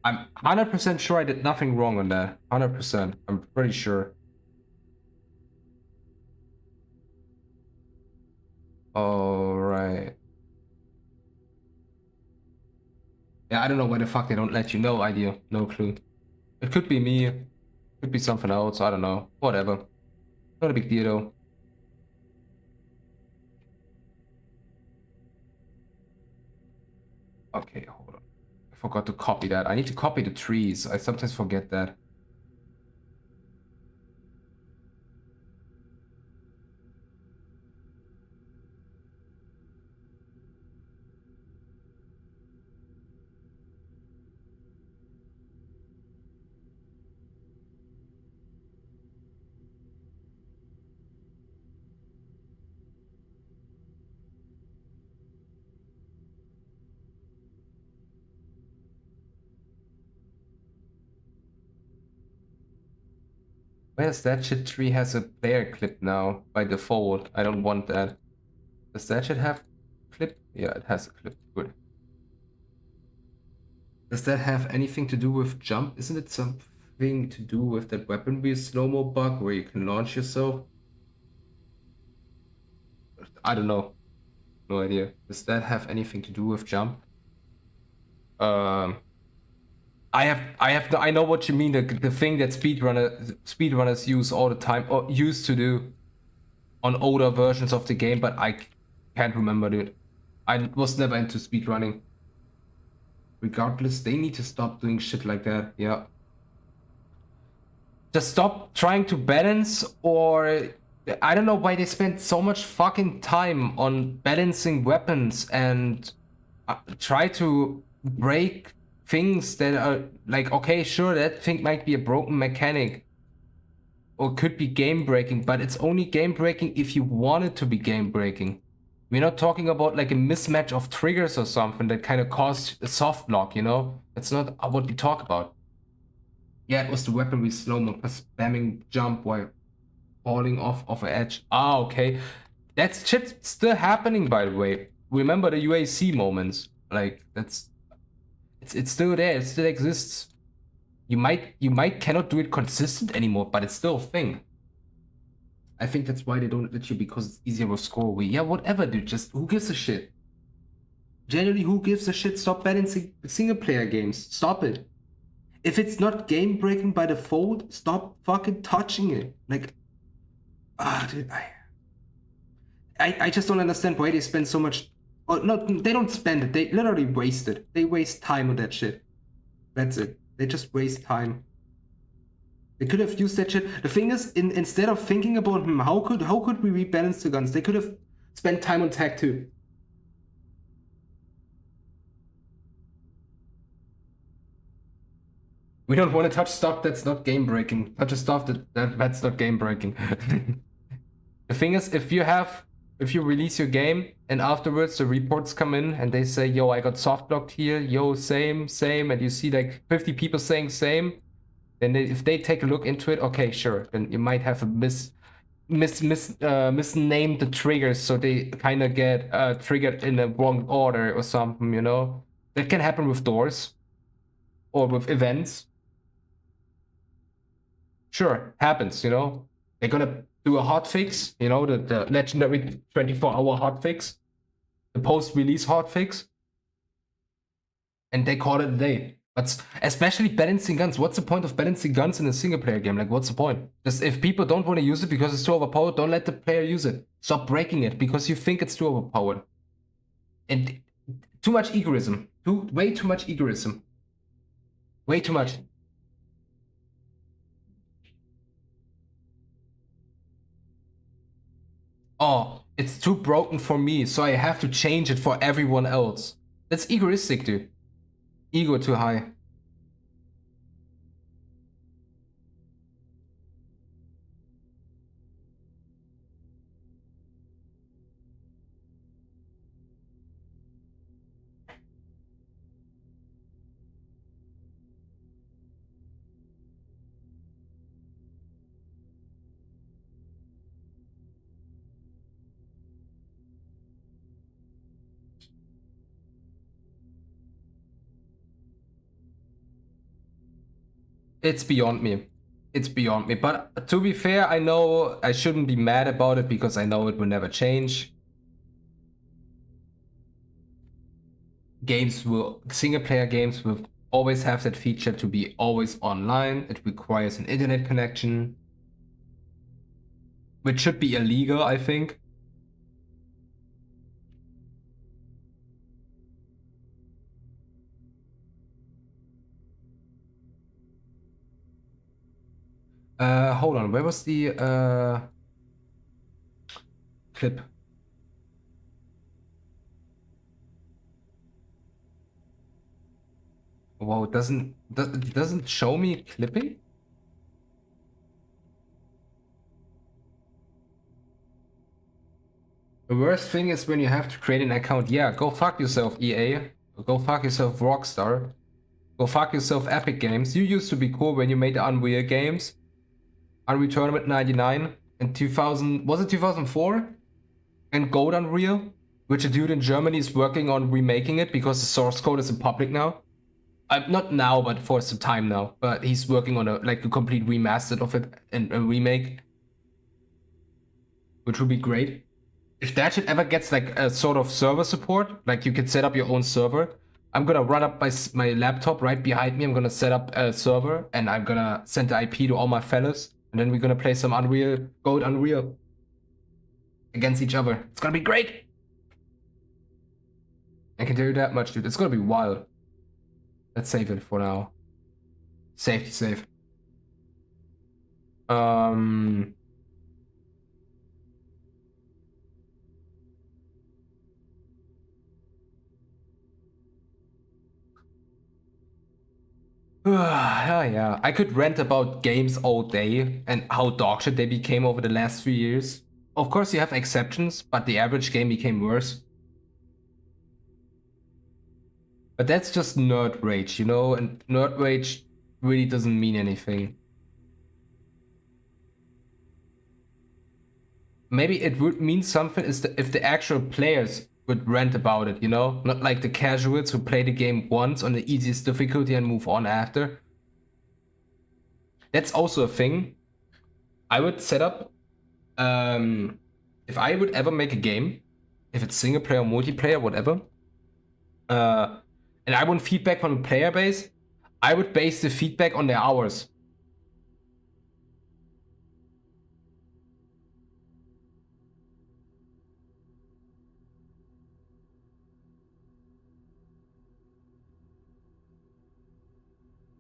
I'm 100% sure I did nothing wrong on that. 100%. I'm pretty sure. All right. Yeah, I don't know why the fuck they don't let you know. Idea. No clue. It could be me. Could be something else. I don't know. Whatever. Not a big deal though. Okay, hold on. I forgot to copy that. I need to copy the trees. I sometimes forget that. Where's that shit tree has a player clip now by default? I don't want that. Does that shit have clip? Yeah, it has a clip. Good. Does that have anything to do with jump? Isn't it something to do with that weapon wheel slow-mo bug where you can launch yourself? I don't know. No idea. Does that have anything to do with jump? Um, I know what you mean. The thing that speedrunners use all the time or used to do on older versions of the game, but I can't remember it. I was never into speedrunning. Regardless, they need to stop doing shit like that. Yeah. Just stop trying to balance, or I don't know why they spend so much fucking time on balancing weapons and try to break things that are like, okay, sure, that thing might be a broken mechanic or could be game breaking, but it's only game breaking if you want it to be game breaking. We're not talking about like a mismatch of triggers or something that kind of caused a soft lock, you know? That's not what we talk about. Yeah, it was the weapon we slow-mo spamming jump while falling off of an edge. Ah, okay. That's shit still happening, by the way. Remember the UAC moments. Like it's still there, it still exists. You might cannot do it consistent anymore, but it's still a thing. I think that's why they don't let you, because it's easier with score. Yeah, whatever, dude. Just who gives a shit? Generally, who gives a shit? Stop balancing single player games. Stop it. If it's not game breaking by default, stop fucking touching it. Like, dude, I just don't understand why they spend so much. Oh, no, they don't spend it. They literally waste it. They waste time on that shit. That's it. They just waste time. They could have used that shit. The thing is, instead of thinking about how could we rebalance the guns, they could have spent time on tag 2. We don't want to touch stuff that's not game breaking. Touch stuff that's not game breaking. The thing is, if you release your game and afterwards the reports come in and they say, yo, I got soft blocked here, yo, same, and you see like 50 people saying same, then if they take a look into it, okay, sure, then you might have a misnamed the triggers, so they kind of get triggered in the wrong order or something, you know? That can happen with doors or with events. Sure, happens, you know? They're gonna do a hotfix, you know, the legendary 24-hour hotfix, the post-release hotfix, and they call it a day. But especially balancing guns. What's the point of balancing guns in a single player game? Like, what's the point? Just if people don't want to use it because it's too overpowered, don't let the player use it. Stop breaking it because you think it's too overpowered. And too much egoism. Way too much egoism. Way too much. oh, it's too broken for me, so I have to change it for everyone else. That's egoistic, dude. Ego too high. It's beyond me. It's beyond me. But to be fair, I know I shouldn't be mad about it because I know it will never change. Single player games will always have that feature to be always online. It requires an internet connection, which should be illegal, I think. Hold on, where was the clip? Wow, it doesn't show me clipping? The worst thing is when you have to create an account. Yeah, go fuck yourself, EA. Go fuck yourself, Rockstar. Go fuck yourself, Epic Games. You used to be cool when you made the Unreal games. Unreal Tournament 99 in 2000, was it 2004? And Goat Unreal, which a dude in Germany is working on remaking it because the source code is in public now. Not now, but for some time now. But he's working on a complete remaster of it and a remake, which would be great. If that shit ever gets like a sort of server support, like you can set up your own server, I'm gonna run up my laptop right behind me. I'm gonna set up a server and I'm gonna send the IP to all my fellas, and then we're gonna play some Goat Unreal against each other. It's gonna be great. I can tell you that much, dude. It's gonna be wild. Let's save it for now. Safety save. Um. Yeah. I could rant about games all day and how dogshit they became over the last 3 years. Of course, you have exceptions, but the average game became worse. But that's just nerd rage, you know? And nerd rage really doesn't mean anything. Maybe it would mean something if the actual players would rant about it, you know? Not like the casuals who play the game once on the easiest difficulty and move on after. That's also a thing. I would set up, if I would ever make a game, if it's single player or multiplayer, whatever, uh, and I want feedback from the player base, I would base the feedback on their hours.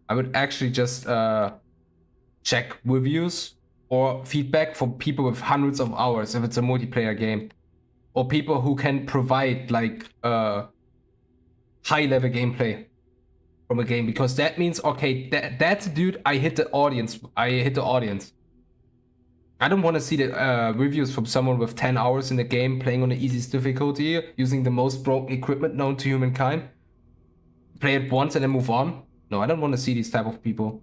I would actually just check reviews or feedback from people with hundreds of hours if it's a multiplayer game, or people who can provide like high level gameplay from a game, because that means okay, that's a dude. I hit the audience. I don't want to see the reviews from someone with 10 hours in the game playing on the easiest difficulty using the most broken equipment known to humankind. Play it once and then move on. No, I don't want to see these type of people.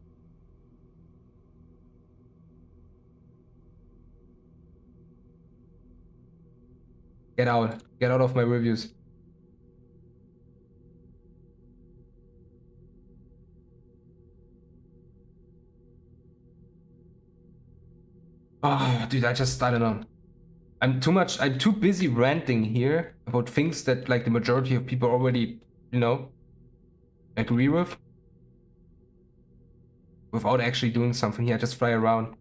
Get out. Get out of my reviews. Oh, dude, I don't know. I'm too busy ranting here about things that like the majority of people already, you know, agree with without actually doing something here. Just fly around.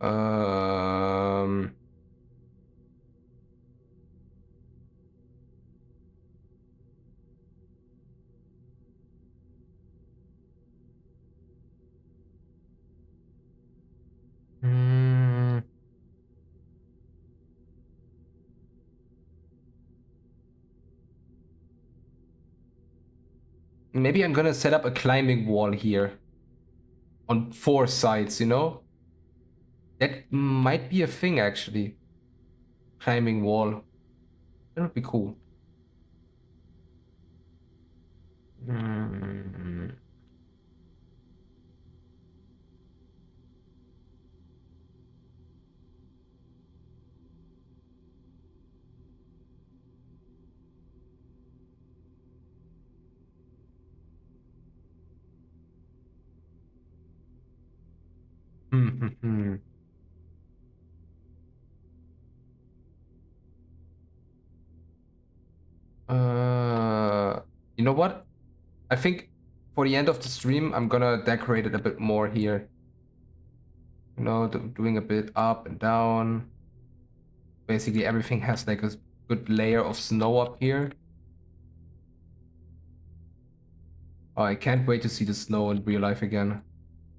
Um, hmm. Maybe I'm gonna set up a climbing wall here on 4 sides, you know? That might be a thing actually. Climbing wall. That would be cool. Hmm. Hmm. Uh, you know what? I think for the end of the stream, I'm gonna decorate it a bit more here. You know, doing a bit up and down. Basically, everything has like a good layer of snow up here. Oh, I can't wait to see the snow in real life again.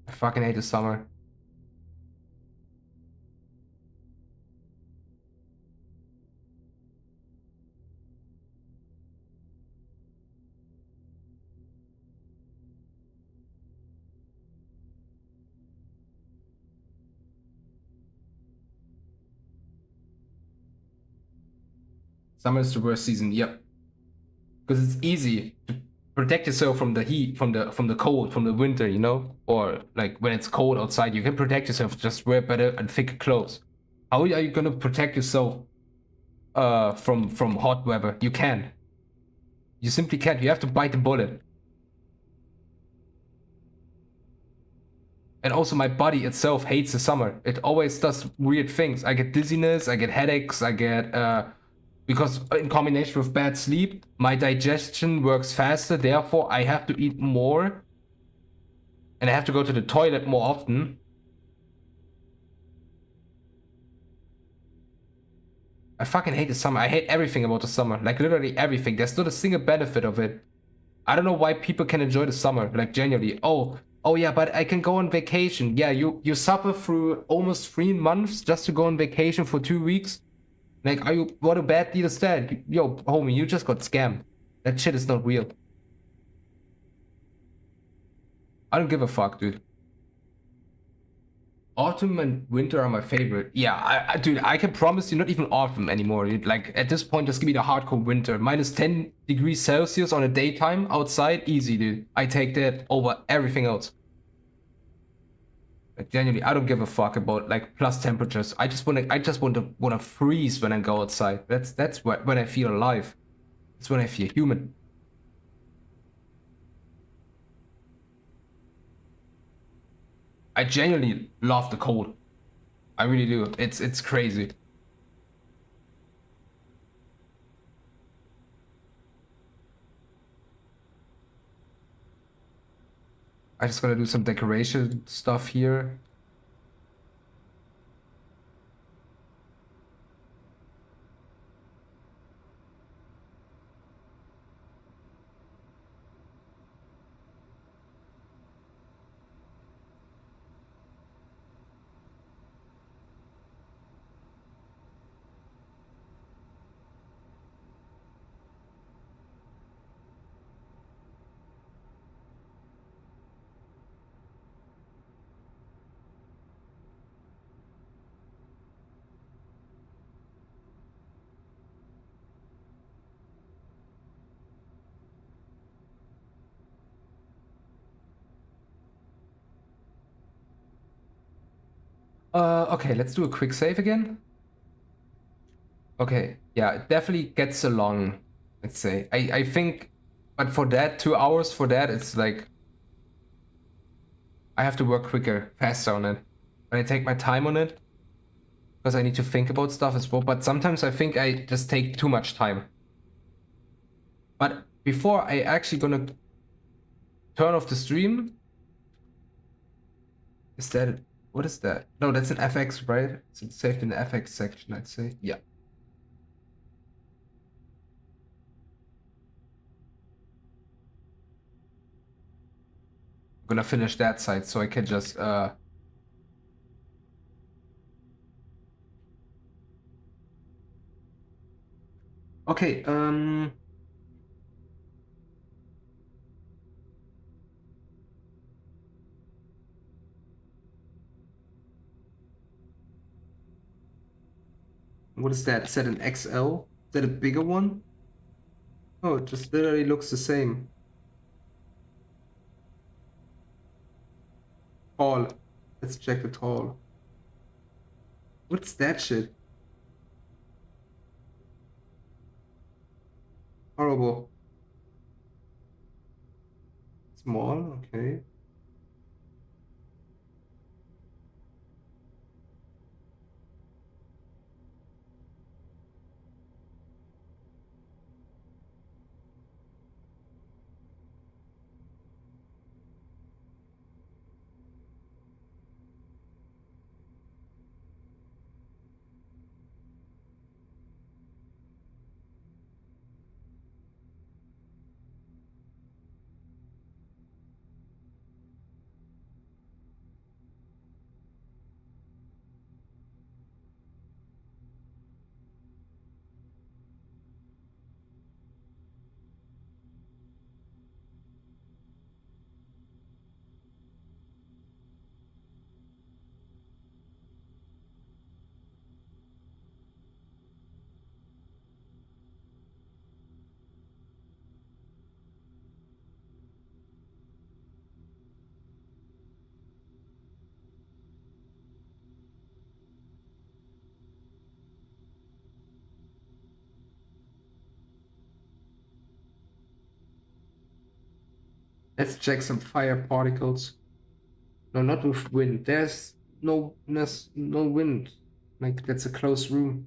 I fucking hate the summer. Summer is the worst season. Yep, because it's easy to protect yourself from the heat, from the cold, from the winter. You know, or like when it's cold outside, you can protect yourself. Just wear better and thicker clothes. How are you gonna protect yourself from hot weather? You can't. You simply can't. You have to bite the bullet. And also, my body itself hates the summer. It always does weird things. I get dizziness, I get headaches, I get because in combination with bad sleep, my digestion works faster. Therefore, I have to eat more, and I have to go to the toilet more often. I fucking hate the summer. I hate everything about the summer. Like literally everything. There's not a single benefit of it. I don't know why people can enjoy the summer. Like genuinely. Oh yeah, but I can go on vacation. Yeah, you suffer through almost 3 months just to go on vacation for 2 weeks. Like, what a bad deal is that? Yo, homie, you just got scammed. That shit is not real. I don't give a fuck, dude. Autumn and winter are my favorite. Yeah, dude, I can promise you not even autumn anymore. Dude. Like, at this point, just give me the hardcore winter. Minus 10 degrees Celsius on a daytime outside, easy, dude. I take that over everything else. Like, genuinely, I don't give a fuck about like plus temperatures. I just want to freeze when I go outside. That's when I feel alive. It's when I feel human. I genuinely love the cold. I really do. It's crazy. I just gotta do some decoration stuff here. Okay, let's do a quick save again. Okay, yeah, it definitely gets along, let's say. I think, but for that, 2 hours for that, it's like I have to work quicker, faster on it. And I take my time on it because I need to think about stuff as well. But sometimes I think I just take too much time. But before I actually gonna turn off the stream, is that what is that? No, that's an FX, right? It's saved in the FX section, I'd say. Yeah. I'm gonna finish that side so I can just okay, What is that? Is that an XL? Is that a bigger one? Oh, it just literally looks the same. Tall. Let's check the tall. What's that shit? Horrible. Small, okay. Let's check some fire particles. No, not with wind. There's no wind. Like that's a closed room.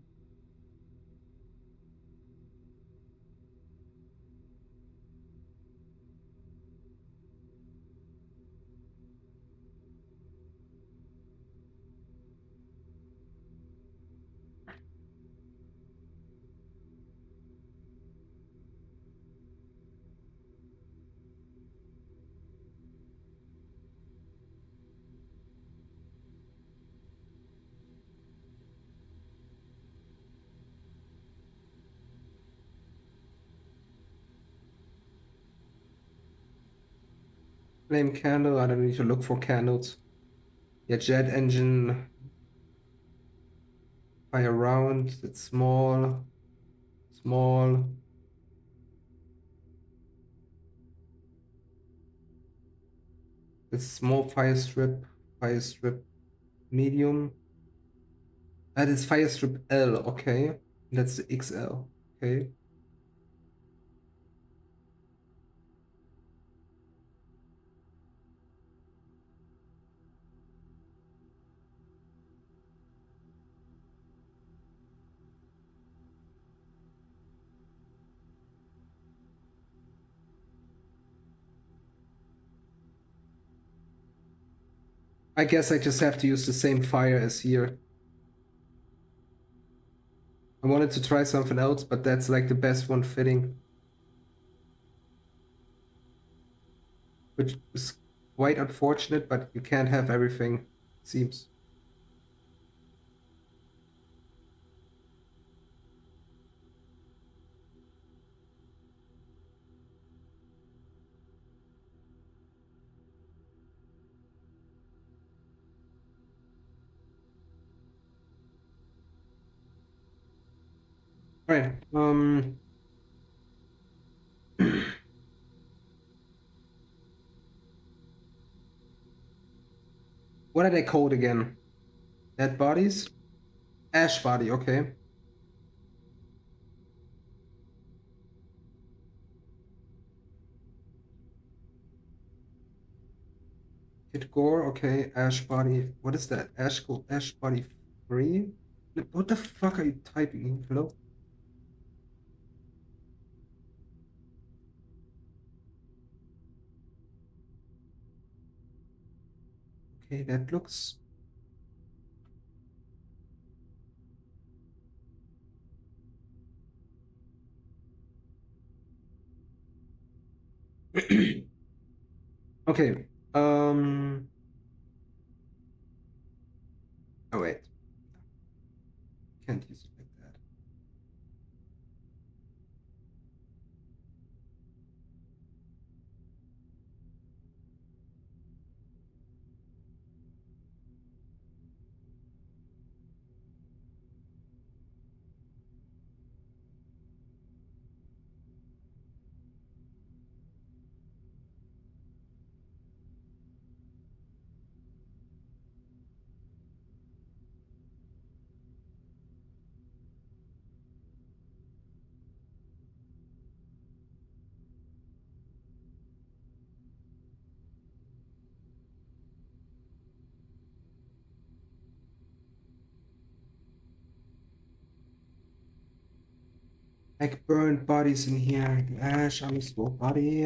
Flame candle. I don't need to look for candles. Yeah, jet engine. Fire round. It's small. Small. It's small fire strip. Fire strip medium. That is fire strip L. Okay. That's the XL. Okay. I guess I just have to use the same fire as here. I wanted to try something else, but that's like the best one fitting. Which is quite unfortunate, but you can't have everything, it seems. Right. What are they called again? Dead bodies? Ash body, okay. Kid gore, okay. Ash body. What is that? Ash body 3? What the fuck are you typing? Hello? Okay, that looks. Okay. Oh wait. Can't use it like that. like burned bodies in here. Ash underscore body.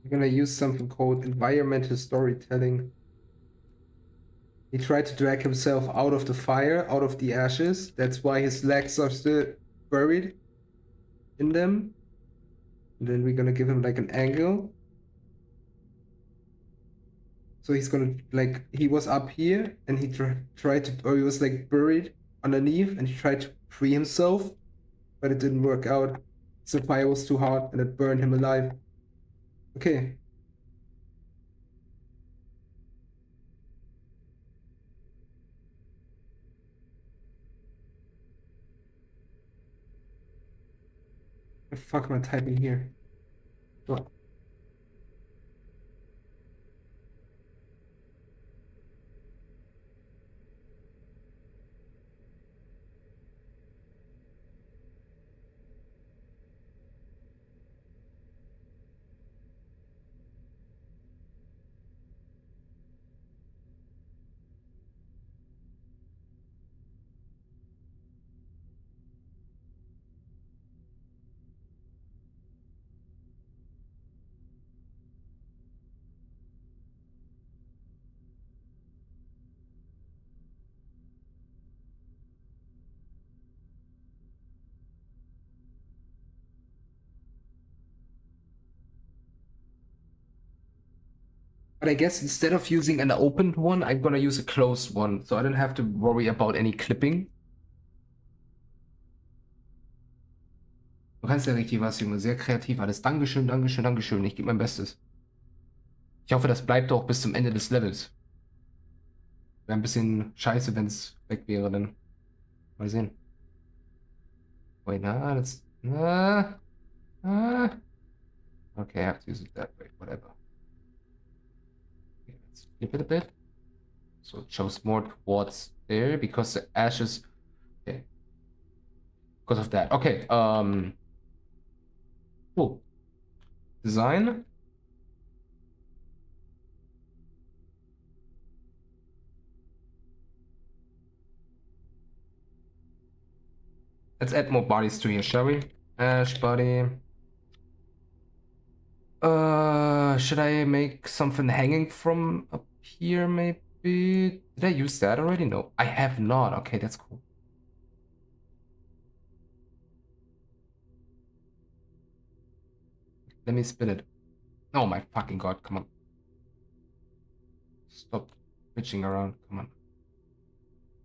I'm gonna use something called environmental storytelling. He tried to drag himself out of the fire, out of the ashes. That's why his legs are still buried in them. And then we're gonna give him like an angle. So he's gonna like he was up here and he tried to, or he was like buried underneath and he tried to free himself, but it didn't work out. So the fire was too hot and it burned him alive. Okay. What the fuck am I typing here? What? But I guess instead of using an opened one, I'm gonna use a closed one, so I don't have to worry about any clipping. Du kannst ja richtig was, Junge. Sehr kreativ alles. Dankeschön, Dankeschön, Dankeschön. Ich gebe mein Bestes. Ich hoffe, das bleibt auch bis zum Ende des Levels. Wäre ein bisschen scheiße, wenn es weg wäre, dann. Mal sehen. Wait, na, das. Na, na. Okay, I have to use it that way. Whatever. Okay, let's flip it a bit. So it shows more towards there because the ashes. Okay. Because of that. Okay. Cool. Design. Let's add more bodies to here, shall we? Ash body. Should I make something hanging from up here, maybe? Did I use that already? No, I have not. Okay, that's cool. Let me spin it. Oh my fucking god, come on. Stop bitching around, come on.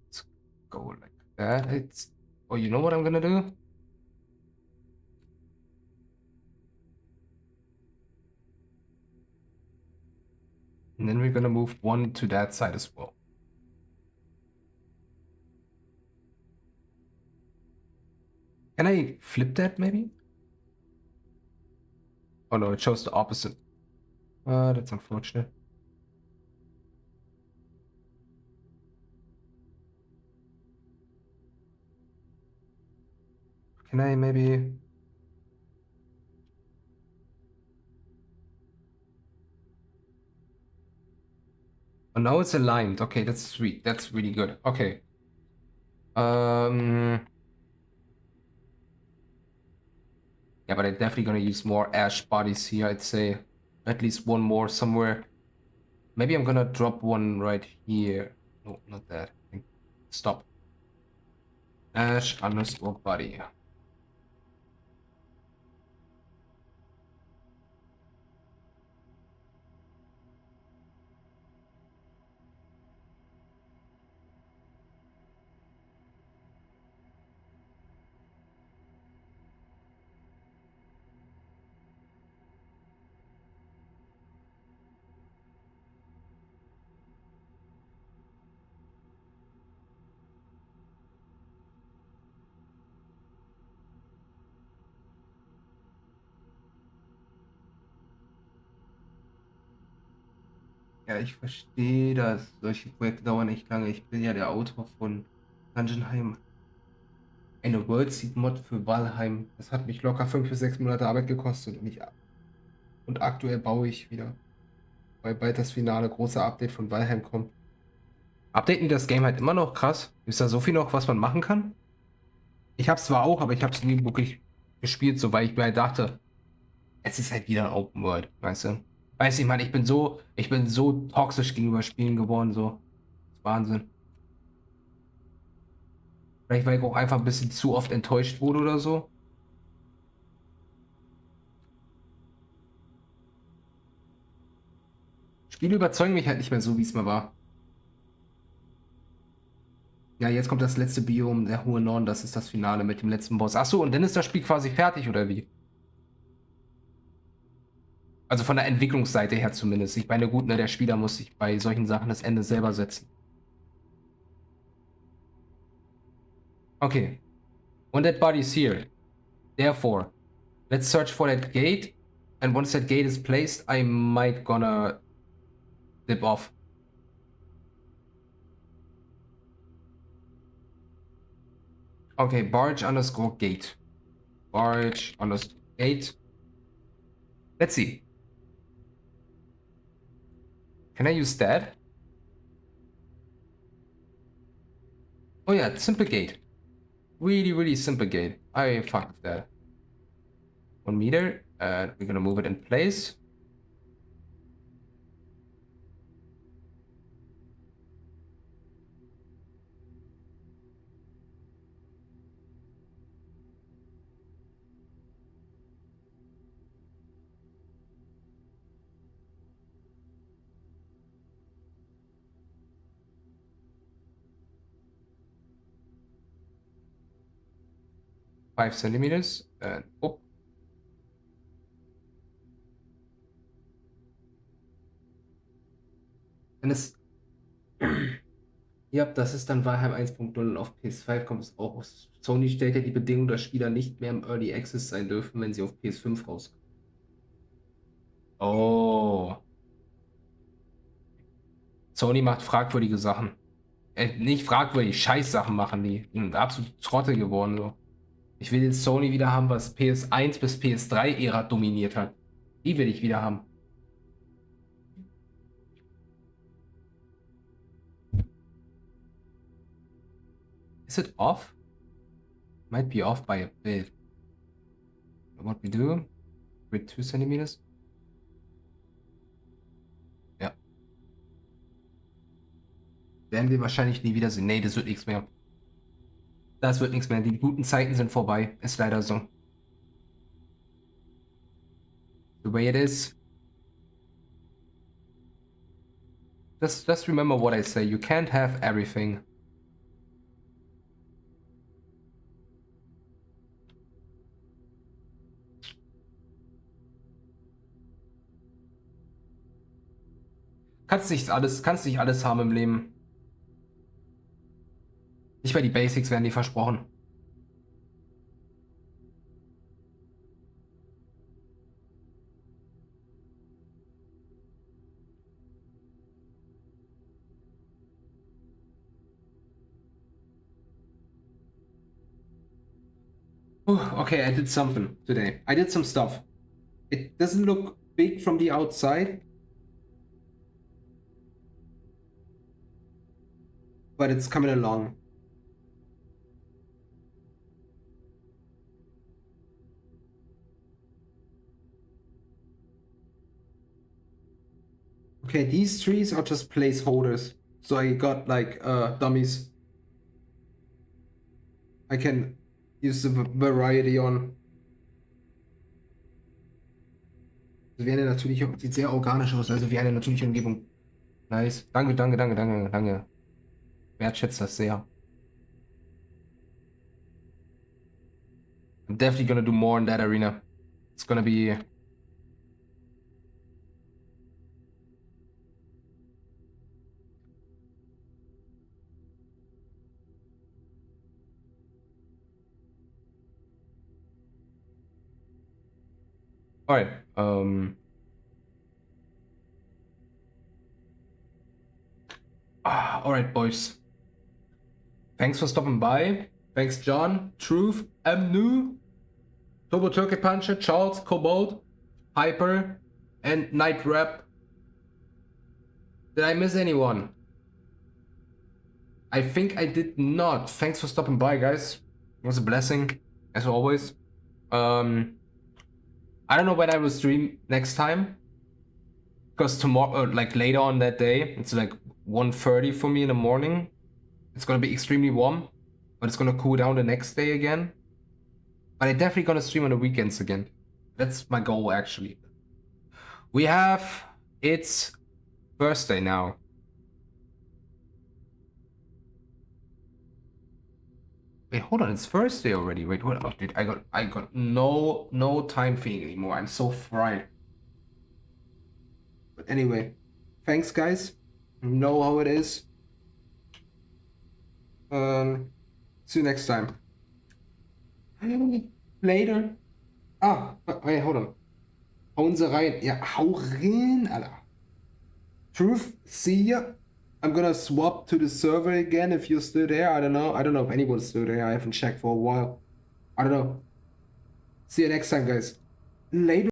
Let's go like that. It's... Oh, you know what I'm gonna do? And then we're gonna move one to that side as well. Can I flip that maybe? Oh no, it shows the opposite. That's unfortunate. Can I maybe... Oh, now it's aligned. Okay, that's sweet. That's really good. Okay. Yeah, but I'm definitely gonna use more ash bodies here, I'd say. At least one more somewhere. Maybe I'm gonna drop one right here. No, not that. Stop. Ash underscore body. Ja, ich verstehe das. Solche Projekte dauern echt lange. Ich bin ja der Autor von Dungeonheim. Eine World Seed Mod für Valheim. Das hat mich locker 5 bis 6 Monate Arbeit gekostet. Und aktuell baue ich wieder, weil bald das finale große Update von Valheim kommt. Updaten die das Game halt immer noch krass? Ist da so viel noch, was man machen kann? Ich hab's zwar auch, aber ich hab's nie wirklich gespielt, so weil ich mir halt dachte, es ist halt wieder ein Open World, weißt du? Weißt du, ich meine, ich bin so toxisch gegenüber Spielen geworden, so. Wahnsinn. Vielleicht, weil ich auch einfach ein bisschen zu oft enttäuscht wurde oder so. Spiele überzeugen mich halt nicht mehr so, wie es mal war. Ja, jetzt kommt das letzte Biom, der hohe Norden, das ist das Finale mit dem letzten Boss. Ach so, und dann ist das Spiel quasi fertig, oder wie? Also von der Entwicklungsseite her zumindest. Ich meine, gut, ne, der Spieler muss sich bei solchen Sachen das Ende selber setzen. Okay. Und that body's here. Therefore, let's search for that gate. And once that gate is placed, I might gonna dip off. Okay, barge underscore gate. Barge underscore gate. Let's see. Can I use that? Oh yeah, simple gate. Really, really simple gate. I fuck with that. 1 meter. We're gonna move it in place. Five centimeters. And oh, and it's ja, das ist dann Valheim 1.0 und auf PS5 kommt es auch. Sony stellt ja die Bedingung, dass Spieler nicht mehr im Early Access sein dürfen, wenn sie auf PS5 rauskommen. Oh. Sony macht fragwürdige Sachen. Nicht fragwürdig, Scheißsachen machen die. Sind absolut Trottel geworden, so. Ich will jetzt Sony wieder haben, was PS1 bis PS3-Ära dominiert hat. Die will ich wieder haben. Is it off? Might be off by a bit. What we do? With 2 centimeters? Ja. Werden wir wahrscheinlich nie wiedersehen. Nee, das wird nichts mehr. Das wird nichts mehr. Die guten Zeiten sind vorbei. Ist leider so. The way it is. Just remember what I say. You can't have everything. Kannst nicht alles haben im Leben. Nicht mal die Basics werden dir versprochen. Okay, I did something today. I did some stuff. It doesn't look big from the outside, but it's coming along. Okay, these trees are just placeholders. So I got like dummies. I can use the variety on. Wie eine natürliche, sieht sehr organisch aus, also wie eine natürliche Umgebung. Nice. Danke, danke, danke, danke, danke. Wertschätze das sehr. I'm definitely gonna do more in that arena. It's gonna be. Alright. Alright, boys. Thanks for stopping by. Thanks, John, Truth, New, Turbo Turkey Puncher, Charles, Cobalt, Hyper, and Night Rap. Did I miss anyone? I think I did not. Thanks for stopping by, guys. It was a blessing, as always. I don't know when I will stream next time, because tomorrow, like later on that day, it's like 1:30 for me in the morning. It's gonna be extremely warm, but it's gonna cool down the next day again. But I'm definitely gonna stream on the weekends again. That's my goal, actually. It's Thursday now. Wait, hold on, it's Thursday already. Wait, what? Oh, dude, I got no time feeling anymore. I'm so fried. But anyway, thanks, guys. You know how it is. See you next time. Later. Wait, hold on. Hauen sie rein. Ja, hau rein, Alter. Truth, see ya. I'm gonna swap to the server again if you're still there. I don't know. I don't know if anyone's still there. I haven't checked for a while. I don't know. See you next time, guys. Later.